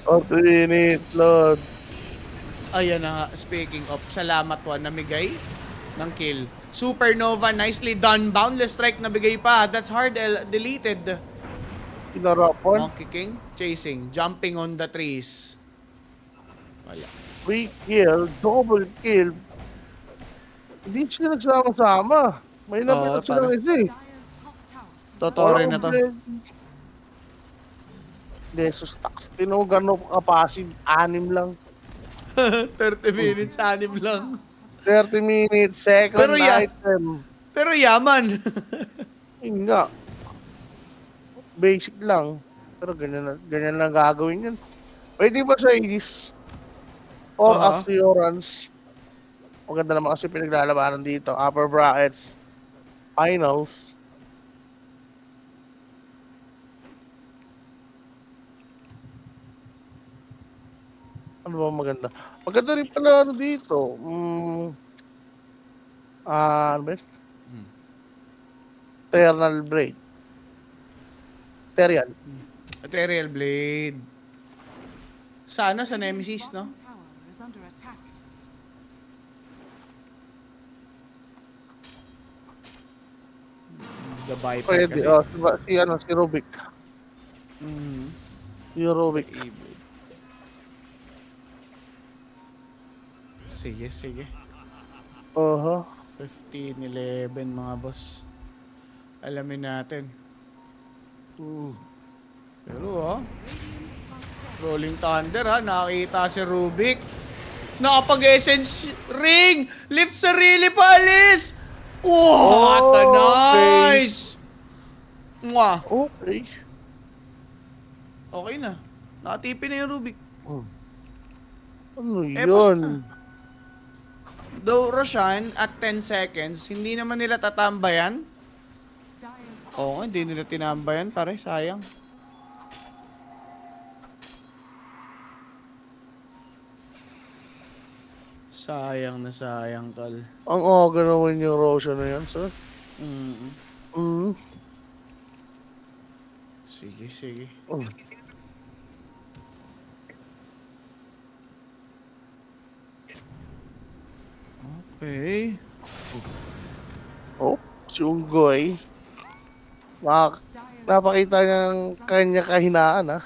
40 minutes, Lord. Ayan na nga, speaking of, salamat one, namigay ng kill. Supernova, nicely done. Boundless strike nabigay pa. That's hard deleted. Pinarapon. Monkey King, chasing, jumping on the trees. Wala. Free kill, double kill. Hindi sila nagsama-sama. May napita Oo, sila pare. isa eh. Dire's top tower is Totoo rin na to. Desus Tax. Tinugan mo kapasib. 6 lang. 30 minutes, 6 lang. 30 minutes, second Pero item. Pero yaman. Yun nga. Basic lang. Pero ganyan lang gagawin yun. Pwede ba sa Aegis? Or Assurance? Maganda naman kasi pinaglalabanan dito. Upper brackets. Finals. Ano ba maganda? Maganda rin pala ano dito. Ano ba yun? Eternal Blade. Ethereal. Ethereal Blade. Sana sa Nemesis, no? bottom tower is under attack. The Viper Pwede. kasi. Si Rubik. Mhm. Si Rubik. Evil. Sige, sige. 15-11 mga boss. Alamin natin. Pero Rolling Thunder nakakita si Rubik. Nakapag-essence ring! Lift sarili palis! Wow, Okay. nice! Mwah! Okay. Okay na. Nakatipi na yung Rubik. Ano Eh, yun? Though Roshan at 10 seconds, hindi naman nila tatambayan. Dire's Oo, hindi nila tinambayan, pare. Sayang. Sayang na sayang, tol. Ang aga naman yung Roshan na yan, sir. Mm. Sige, sige. Okay. Oh, si Unggoy. Napakita niyang kanya kahinaan, ha?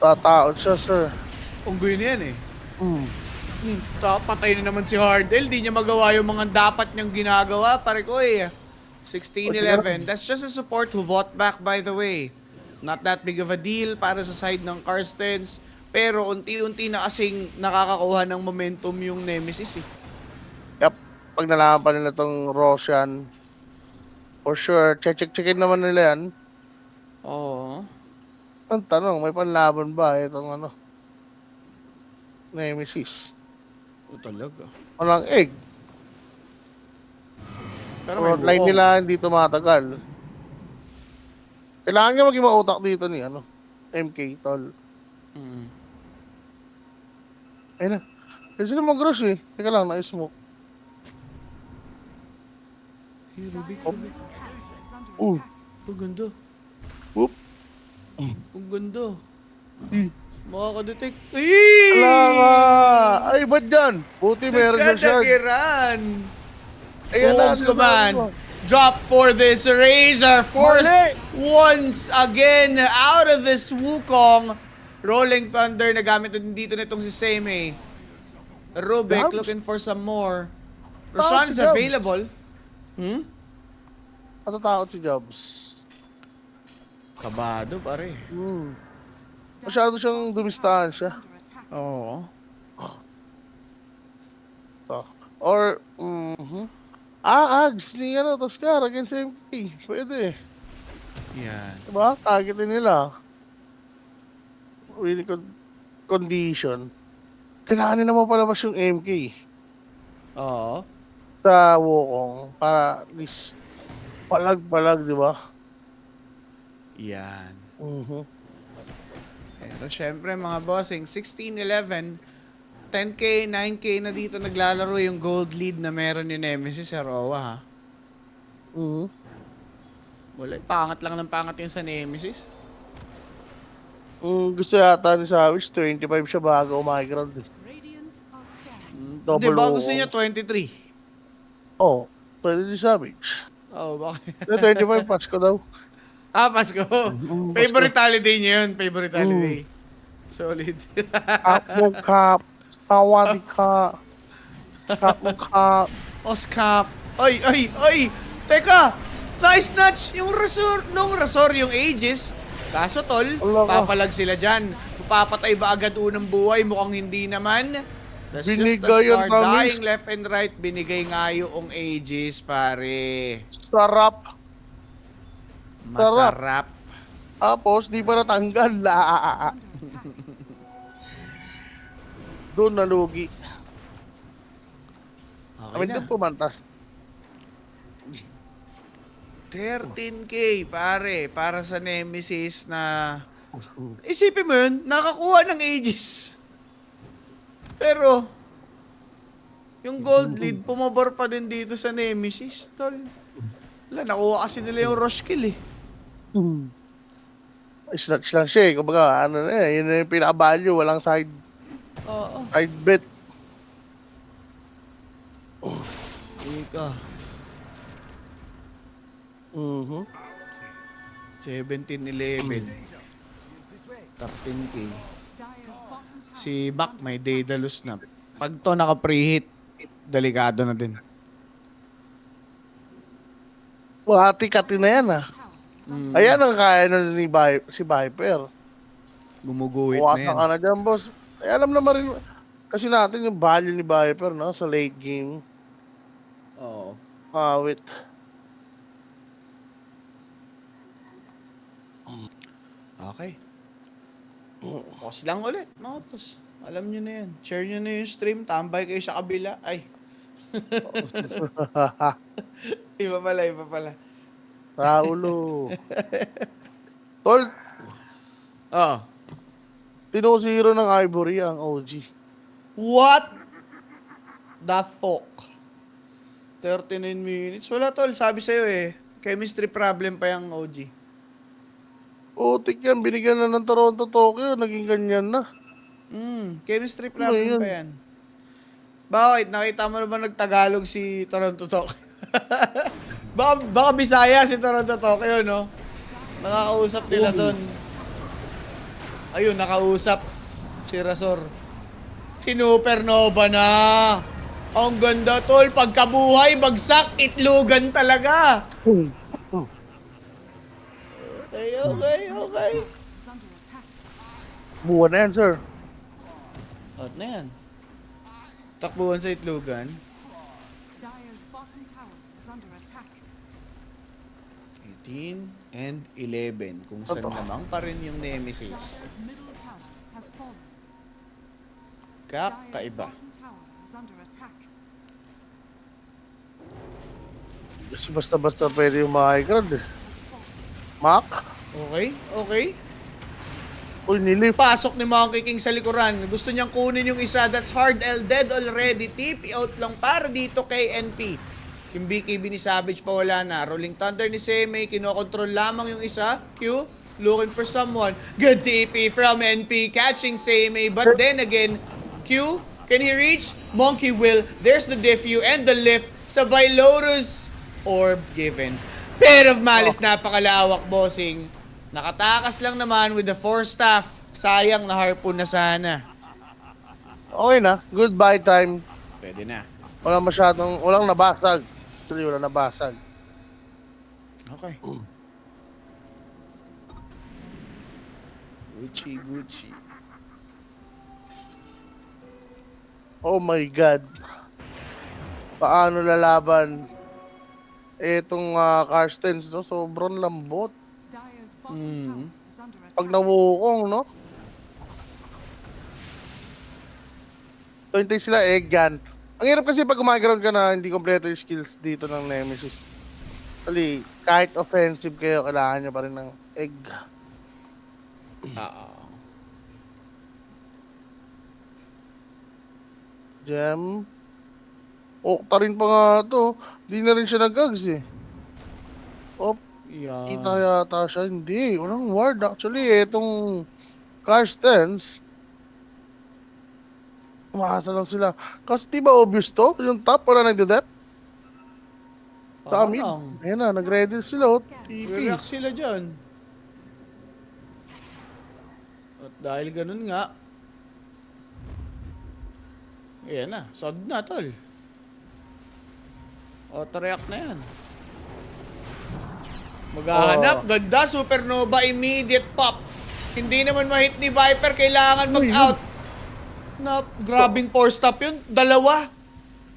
Tataon siya, sir. Unggoy na yan eh. Hmm. Patay na naman si Hardel. Di niya magawa yung mga dapat niyang ginagawa. Pare ko eh. 16-11. That's just a support who bought back, by the way. Not that big of a deal para sa side ng Karstens. Pero unti-unti na kasing nakakakuha ng momentum yung Nemesis eh. Yup. Pag nalaman pa nila tong Roshan, for sure, check-checkin naman nila yan. Oo. Ang tanong, may panlaban ba itong Nemesis? O talaga. Walang egg. Pero may Frontline buong. nila hindi tumatagal. Kailangan nga maging mautak dito ni MK, tol. Mm. Ayun na. Kasi sila mag-rush eh. Teka lang, na-smoke. Hey, Rubik. Dire's middle tower is under Ooh. attack. Ang ganda. Whoop. Ang ganda. Hmm. Makakadetect. Wala nga! Ay, ba't dyan? Buti meron na siya. Nagkadagiran. Ayan na, Buong's command. Drop for this Razor. Forced Mali! once again out of this Wukong. Rolling Thunder na gamit din dito nitong si Seme. Rubik Jobs? looking for some more. Tawag Roshan si is Jobs. available. Natatakot si Jobs. Kabado pare. Masyado siyang dumistahan siya. Under attack. Oo. To. Or, Ags ni Toscar against MK. Pwede. Yan. Diba? Targetin nila. Winning condition. Kailangan nila mapalabas yung MK Oo. sa Wukong para at least palag-palag, di ba? Yan. Mhm. Pero syempre mga bossing, 16-11, 10k, 9k na dito naglalaro yung gold lead na meron yung Nemesis sa Roa ha. Mhm. Wala, pangat lang ng pangat yung sa Nemesis. Gusto yata ni Savage 25 siya bago umigrant. Radiant are scanning. Di Double ba Wukong. gusto niya 23? Oh, pwede si Savage. Oh, bakit? Yung 25 Pasko daw. Ah, Pasko. Favorite holiday niya yun. Favorite holiday. Solid. Kap mo kap. Kawadi ka. Kap mo kap. Oscap. Ay, ay, ay! Teka! Nice notch! Yung Rasor, yung Aegis. Kaso tol, Allah ka. papalag sila dyan. Papatay ba agad unang buhay? Mukhang hindi naman. That's just a Binigay star ang tamis. dying left and right. Binigay nga yung Aegis, pare. Sarap. Masarap. Tapos, di pa natanggal. Under attack. Doon nalugi. Okay Amin na. doon pumantas. 13k, pare. Para sa Nemesis na... Isipin mo yun, nakakuha ng Aegis. Pero, yung gold lead, pumabor pa din dito sa Nemesis, tol. Wala, nakuha kasi nila yung rush kill eh. Snatch lang siya eh. Kumbaga, yun na yung pinaka-value. Walang side Oo. bet. Ika. Mhm. 17-11. Top 10k. Dire's bottom tower. Si Bak may Daedalus na. Pag to naka-preheat, delikado na din. Hati-kati na yan ah. Tower is under Ayan ang kaya na ni si Viper. Gumuguhit na Buwasan yan. ka na dyan, boss. Ay, alam naman rin. Kasi natin yung value ni Viper, no? Sa late game. Oo. Awit. Okay. Pause lang ulit, mga boss. Alam nyo na yan. Share nyo na yung stream. Tambay kayo sa kabila. Ay. Iba pala, iba pala. Raulo. Tol, Oo. tinusiro ng Ivory ang OG. What the fuck? 39 minutes. Wala tol, sabi sa'yo eh. Chemistry problem pa yung OG. Putik yan, binigyan na ng Toronto, Tokyo. Naging ganyan na. Chemistry problem yun? pa yan. Bakit? Nakita mo na ba nagtagalog si Toronto Talk? baka Bisaya si Toronto Talk yun, no? Nakakausap nila doon. Ayun, nakausap si Razor. Sinupernova na. Ang ganda, tol. Pagkabuhay, bagsak, itlugan talaga. Okay. Is under attack. Buwan na yan, sir. Out na yan. Takbuhan sa itlugan. Dire's bottom tower is under attack. 18 and 11. Kung saan Toto. namang pa rin yung Nemesis. Dire's middle tower has fallen. Dire's Kakaiba. bottom tower is under attack. Kasi basta-basta pwede yung high ground eh. Mac? Okay. Uy, nilip. Pasok ni Monkey King sa likuran. Gusto niyang kunin yung isa. That's hard L dead already. Tip out lang para dito kay NP. Yung BKB ni Savage pa wala na. Rolling Thunder ni Seme. Kinokontrol lamang yung isa. Q. Looking for someone. Good TP from NP. Catching Seme. But then again, Q. Can he reach? Monkey will. There's the diffu and the lift. Sabay Lotus. Orb given. Pair of Malice. Napakalawak, bossing. Nakatakas lang naman with the 4 staff. Sayang na harpoon na sana. Okay na. Goodbye time. Pwede na. Walang nabasag. Actually, walang nabasag. Okay. Gucci. Oh my God. Paano lalaban etong Carstens, no? Sobrang lambot. Dire's bottom tower is under attack. Pag nawukong, no? So, hintay sila egg gun. Ang hirap kasi pag gumaground ka na hindi kompleto yung skills dito ng Nemesis. Actually, kahit offensive kayo, kailangan nyo pa rin ng egg. Oo. Gem. Okta rin pa nga to. Di na rin siya nag-ags eh. Oh, Yan. kita yata siya. Hindi, walang ward. Actually, etong Carstens, umaasa lang sila. Kasi di ba obvious to? Yung top, wala nagde-dep? Sa mid. Parang. Ayan na, nag-ready sila. Oh, TP. React sila dyan. At dahil ganun nga, ayan na, sod na tol. Auto-react na yan. Maghahanap, ganda, supernova, immediate pop. Hindi naman ma-hit ni Viper, kailangan mag-out. Na, grabing 4-stop yun, dalawa.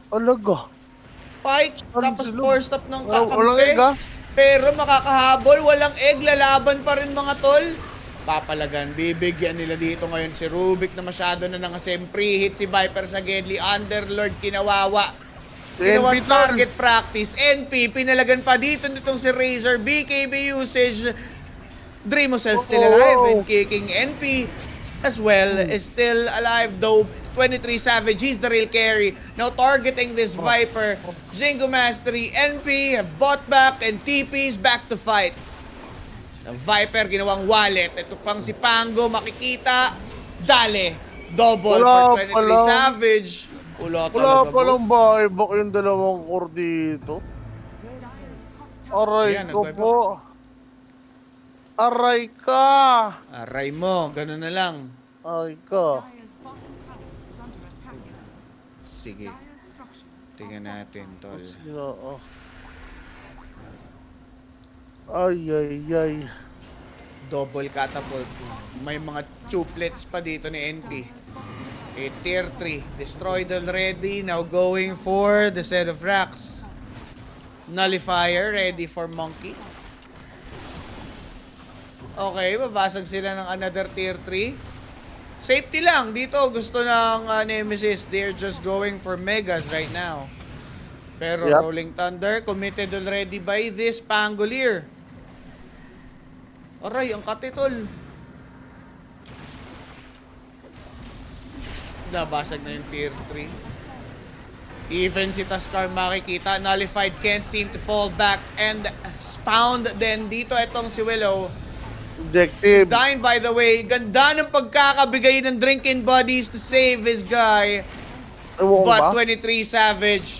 Alaga. Pike, Ano tapos sila? 4-stop ng Walang egg, kakampi. Pero makakahabol, walang egg, lalaban pa rin mga tol. Papalagan, bibigyan nila dito ngayon si Rubik na masyado na nangasem. Pre-hit si Viper sa Gedli, Underlord kinawawa. Ginawa NP target practice, NP, pinalagan pa dito nitong si Razor, BKB usage. Dreamocell still alive and kicking. NP as well is still alive though. 23 Savage, he's the real carry. Now targeting this Viper. Jingo Mastery, NP have bought back and TP's back to fight. The Viper ginawang wallet. Ito pang si Pango makikita. Dale. Double Wala for 23 palang- Savage. Wala Wala talaga, bro. palang buyback yung dalawang core dito. Dire's top tower Aray Ayan, ko nag-buyback. po. Aray ka. Aray mo, ganun na lang. Aray ka. Dire's bottom tower is under attack. Sige, Dire's structures tingnan are natin, tol. Oo. Ay, ay, ay. Double catapult. May mga tuplets pa dito ni NP. A tier 3. Destroyed already. Now going for the set of racks. Nullifier ready for Monkey. Okay, babasag sila ng another tier 3. Safety lang. Dito gusto ng Nemesis. They're just going for Megas right now. Pero Yep. Rolling Thunder committed already by this Pangolier. Aray, ang katitol. Nabasag na yung tier 3. Even si Taskar makikita, nullified, can't seem to fall back and found then dito itong si Willow. Objective. Dying by the way, ganda ng pagkakabigay ng drinking buddies to save his guy. Ay, Wukong ba? But 23 Savage,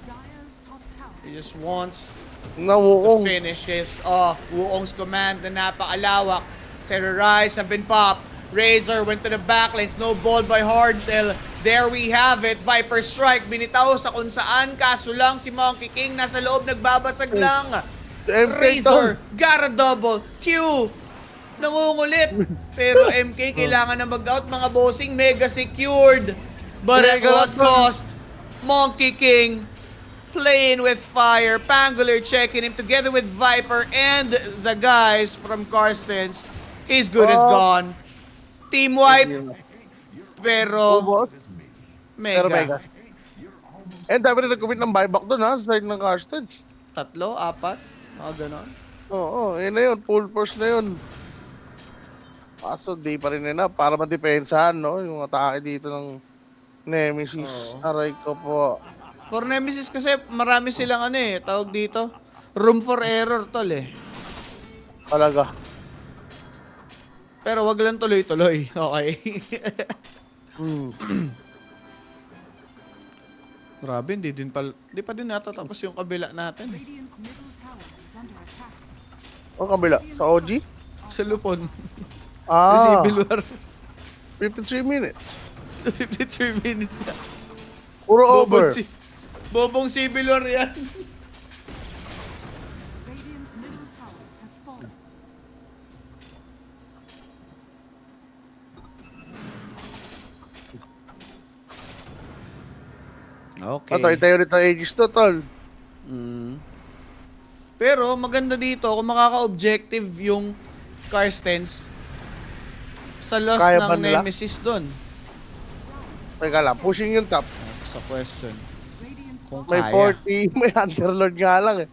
Dire's top tower he just wants Na to Wukong. finish his off. Wukong's command na napakalawak. Terrorize have been popped. Razor went to the backline. Snowballed by Hardtail. There we have it. Viper Strike. Binitaw sa kung saan. Kaso lang si Monkey King nasa loob. Nagbabasag lang. MK Razor. Got a double. Q. Nangungulit. Pero MK kailangan na mag-out mga bossing. Mega secured. But at Mega what out. cost? Monkey King playing with fire. Pangolin checking him together with Viper and the guys from Karstens. He's good as Oh. gone. Team wipe. Pero Ubot. Pero mega. mega. And dami rin nag-commit ng buyback doon ha, sa side ng Karsten. 3, 4, mga ganon. Oo, yun na yun. Full force na yun. Kaso di pa rin enough para madepensahan, no? Yung atake dito ng Nemesis. Oo. Aray ko po. For Nemesis kasi marami silang tawag dito. Room for error tol Talaga. Pero wag lang tuloy-tuloy. Okay. Hmm. Grabe, di pa din natatapos yung kabila natin. Radiant's middle tower is under attack. Ang kabila. Sa OG? Sa Lupon. Ah, Civil War. 53 minutes. 53 minutes na. Puro over. Bobong Civil War yan. Radiant's middle tower has fallen. Okay. Tayo ulit ang Aegis to, tol. Mm. Pero maganda dito kung makaka-objective yung Karstens sa loss Kaya ba ng nila? Nemesis doon. Teka lang, pushing yung top. That's a question. Radiant's Kung May kaya. 40, may Underlord nga lang eh.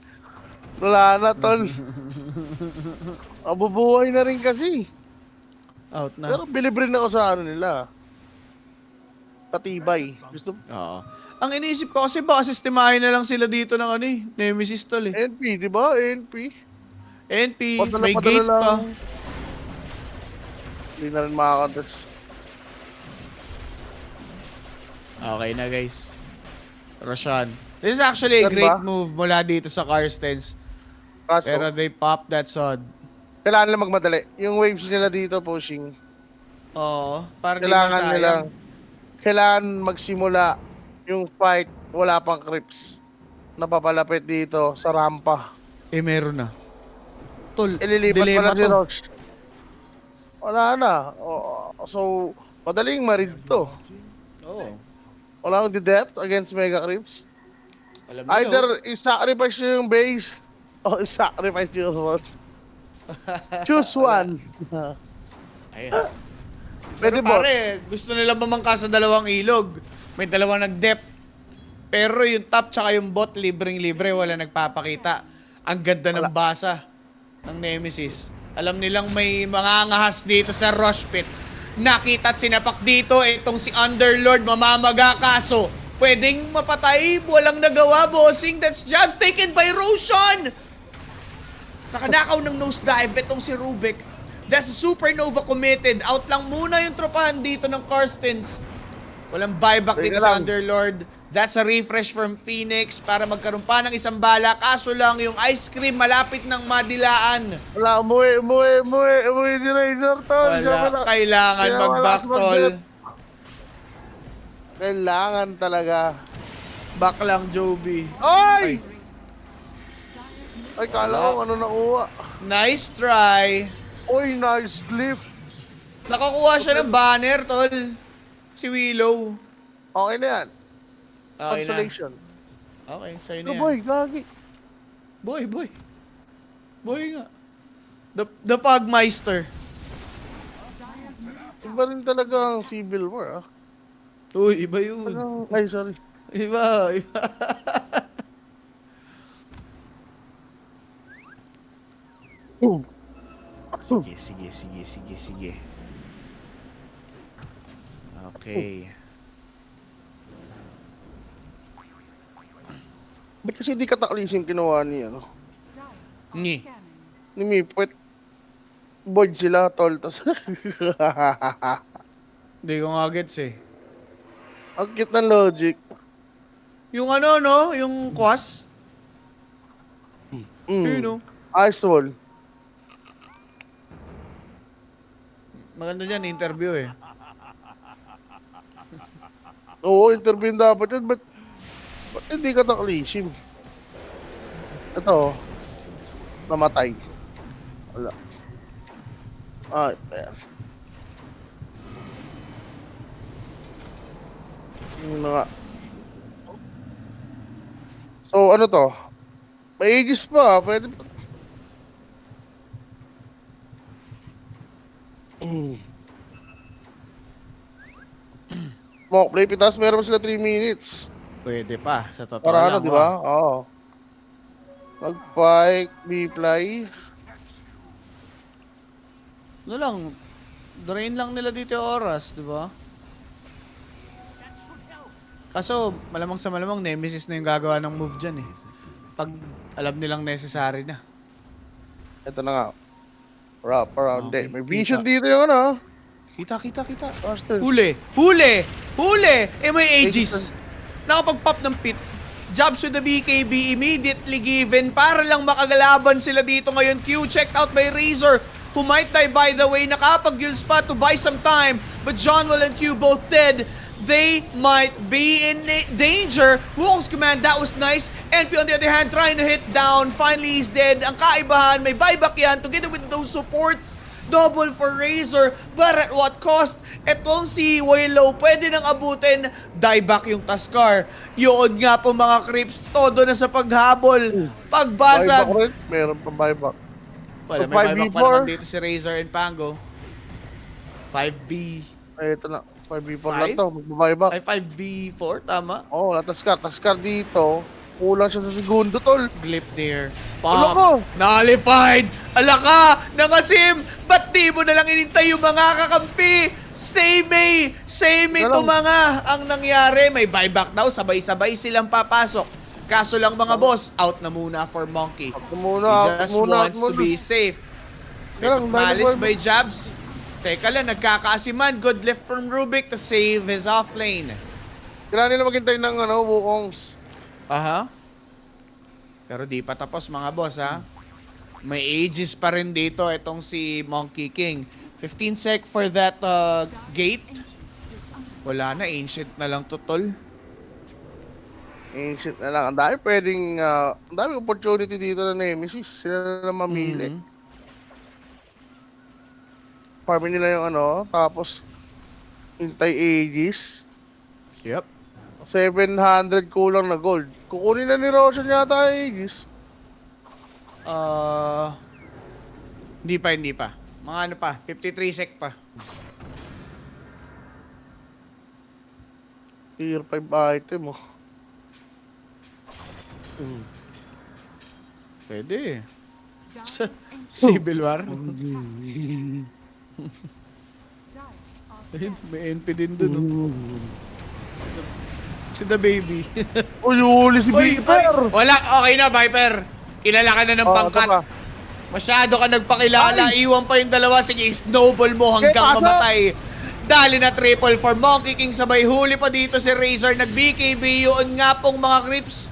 Wala na, tol. Mabubuhay na rin kasi. Out na. Pero bilib rin ako sa ano nila. Patibay. Gusto, Oo. Ang iniisip ko kasi baka sistemahin na lang sila dito ng Nemesis tol NP, di ba? NP. NP, Padala- may padala gate pa. lang. Hindi na rin makakatouch. Okay na guys. Roshan. This is actually a Saan great ba? move mula dito sa Karstens. Kaso, Pero they popped that sod. kailangan lang magmadali. Yung waves nila dito pushing. Oo. Para di Kailangan masayang. nilang, kailangan magsimula yung fight, wala pang creeps. Napapalapit dito sa rampa. Meron na. Tol, Ililipat pa dilemma lang si to. Roche. Wala na. So, madaling marid to. Oo. Wala akong depth against Mega Creeps. Alam nyo, Either i-sacrifice nyo yung base o i-sacrifice nyo yung Roche. Choose one. Ayun. Pwede Pero ba? pare, gusto nila mamangka sa dalawang ilog. May dalawang nag-depth. Pero yung top tsaka yung bot, libreng-libre, wala nagpapakita. Ang ganda ng basa ng Nemesis. Alam nilang may mga angahas dito sa Rush Pit. Nakita at sinapak dito, itong si Underlord, mamamaga kaso. Pwedeng mapatay, walang nagawa, bossing. That's jabs taken by Roshan. Nakanakaw ng nosedive itong si Rubik. That's Supernova committed. Out lang muna yung tropahan dito ng Karstens. Walang buyback Teka dito sa lang. Underlord. That's a refresh from Phoenix para magkaroon pa ng isang bala. Kaso lang yung ice cream malapit ng madilaan. Wala, umuwi ni Razor, tol. Wala. Kailangan Kaya mag-back wala tol. mag-dip. Kailangan talaga. Back lang, Joby. Ay! Ay, kala ko ano nakuha. Nice try. Uy, nice glyph. Nakakuha siya ng banner, tol. Si Willow. Okay na yan. Okay na. Consolation. Okay, sa'yo na Ano yan. boy, gagi. Boy. Boy nga. The Pugmeister. Dire's middle Iba rin talaga ang Civil War, ah. Uy, iba yun. Ay, sorry. Iba. Sige. Okay. Ba't kasi di kataklisin kinuha ni, ano? Dire Ni. scanning. Ni Mipwet. Board sila, tol. Tas Hindi ko nga gets eh. Ang cute ng logic. Yung ano, no? Yung Quas. Yun, no? Ice wall. Maganda dyan, interview eh. Oo, interview dapat yun. Ba't hindi ka taklisim? Ito, namatay. Wala. Ayan. Yun na nga. So, ano to? May ages pa, pwede pa. Mock play, pitas, meron pa sila 3 minutes. Pwede pa, sa totoo Para lang. ano, di ba? Oo. Mag-pike, B-fly. Ano lang, drain lang nila dito yung oras, di ba? Kaso, malamang sa malamang, Nemesis na yung gagawa ng move dyan eh. Pag alam nilang necessary na. Ito na nga. Wrap around Okay, it. May vision kita. dito yung ano. Kita. Master. Huli! Eh, may Aegis. Nakapag-pop ng pit. Jobs with the BKB immediately given para lang makagalaban sila dito ngayon. Q checked out by Razor, who might die by the way. Nakapag-guild spot to buy some time. But Johnwell and Q both dead. They might be in danger. Wukong's command, that was nice. NP on the other hand, trying to hit down. Finally, he's dead. Ang kaibahan, may buyback yan together with those supports. Double for Razor, but at what cost? Etong si Willow, pwede nang abutin. Dieback yung Tuskar. Yun nga po mga creeps, todo na sa paghabol. Pagbasag. Buyback rin. Meron pa buyback. Wala, So, may buyback pa 5v4. naman dito si Razor and Pango. 5B. Ay, ito na. 5v4 lang Five? to. Mag-buyback. Ay, 5B4, tama? Oo, Taskar dito. Kulang siya sa segundo, tol. Glip there. Ala ka! Nullified! Ala ka! Nangasim! Ba't di mo nalang inintay yung mga kakampi? Same ito Alam. mga ang nangyari. May buyback daw, sabay-sabay silang papasok. Kaso lang mga boss, out na muna for Monkey. Ako muna, He ako just muna, wants ako to muna. be safe. Kaya lang, Malice dahil by Jabs. Teka lang, nagkakaasiman. Good lift from Rubik to save his off lane. kailangan nila maghintay ng ano, Wukongs. Aha. Pero di pa tapos mga boss ha. May ages pa rin dito itong si Monkey King. 15 sec for that gate. Wala na, ancient na lang to tol. Ancient na lang. Ang dami pwedeng, ang dami opportunity dito na Nemesis. Sila na mamili. Mhm. Farming nila yung ano, tapos hintay Aegis. Yep. 700 kulang na gold. Kukunin na ni Roshan yata Aegis. Hindi pa. Mga ano pa, 53 sec pa. Tier 5 item oh. Pwede. Dire's ancient Civil War. dire are Ayun, may NP din dun. Oh. Si The Baby. Uy, huli si Viper! Wala, okay na Viper. Kilala ka na ng Oh, pangkat. ito pa. Masyado ka nagpakilala. Iwan pa yung dalawa. Sige, snowball mo hanggang Okay, pasok! mamatay. Dali na triple for Monkey King. Sabay huli pa dito si Razor. Nag-BKB yun nga pong mga creeps.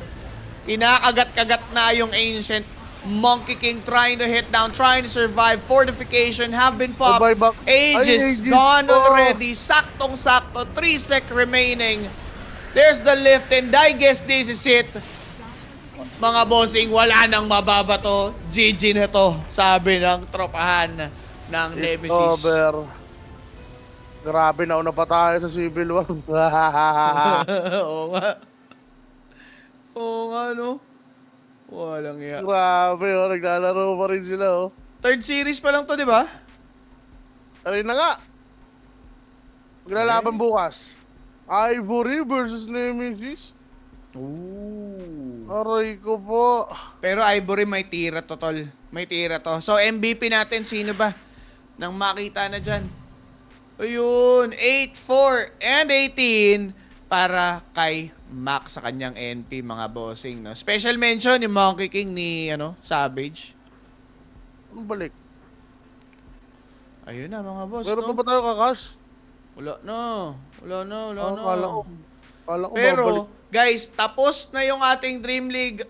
Kinakagat-kagat na yung Ancient. Monkey King trying to hit down, trying to survive. Fortification have been popped. Buyback. Aegis Ay, Aegis gone po. already. Saktong-sakto. 3 sec remaining. There's the lift and I guess this is it. Mga bossing, wala nang mababato. GG na to, sabi ng tropahan ng It's Nemesis. over. Grabe na una pa tayo sa Civil War. Oo nga. Oo nga, no? Walang iya. Grabe oh, naglalaro pa rin sila oh. Third series pa lang to, di ba? Ayun na nga. Maglalaban bukas. Ivory versus Nemesis. Ooh. Aray ko po. Pero Ivory may tira to, tol. May tira to. So, MVP natin, sino ba? Nang makita na dyan. Ayun, 8, 4, and 18 para kay Mac sa kanyang NP, mga bossing. No? Special mention yung Monkey King ni Savage. Anong balik? Ayun na, mga boss. Meron no? pa ba tayo kakas? Wala na. Kala ko. Kala ko babalik. Pero, guys, tapos na yung ating Dream League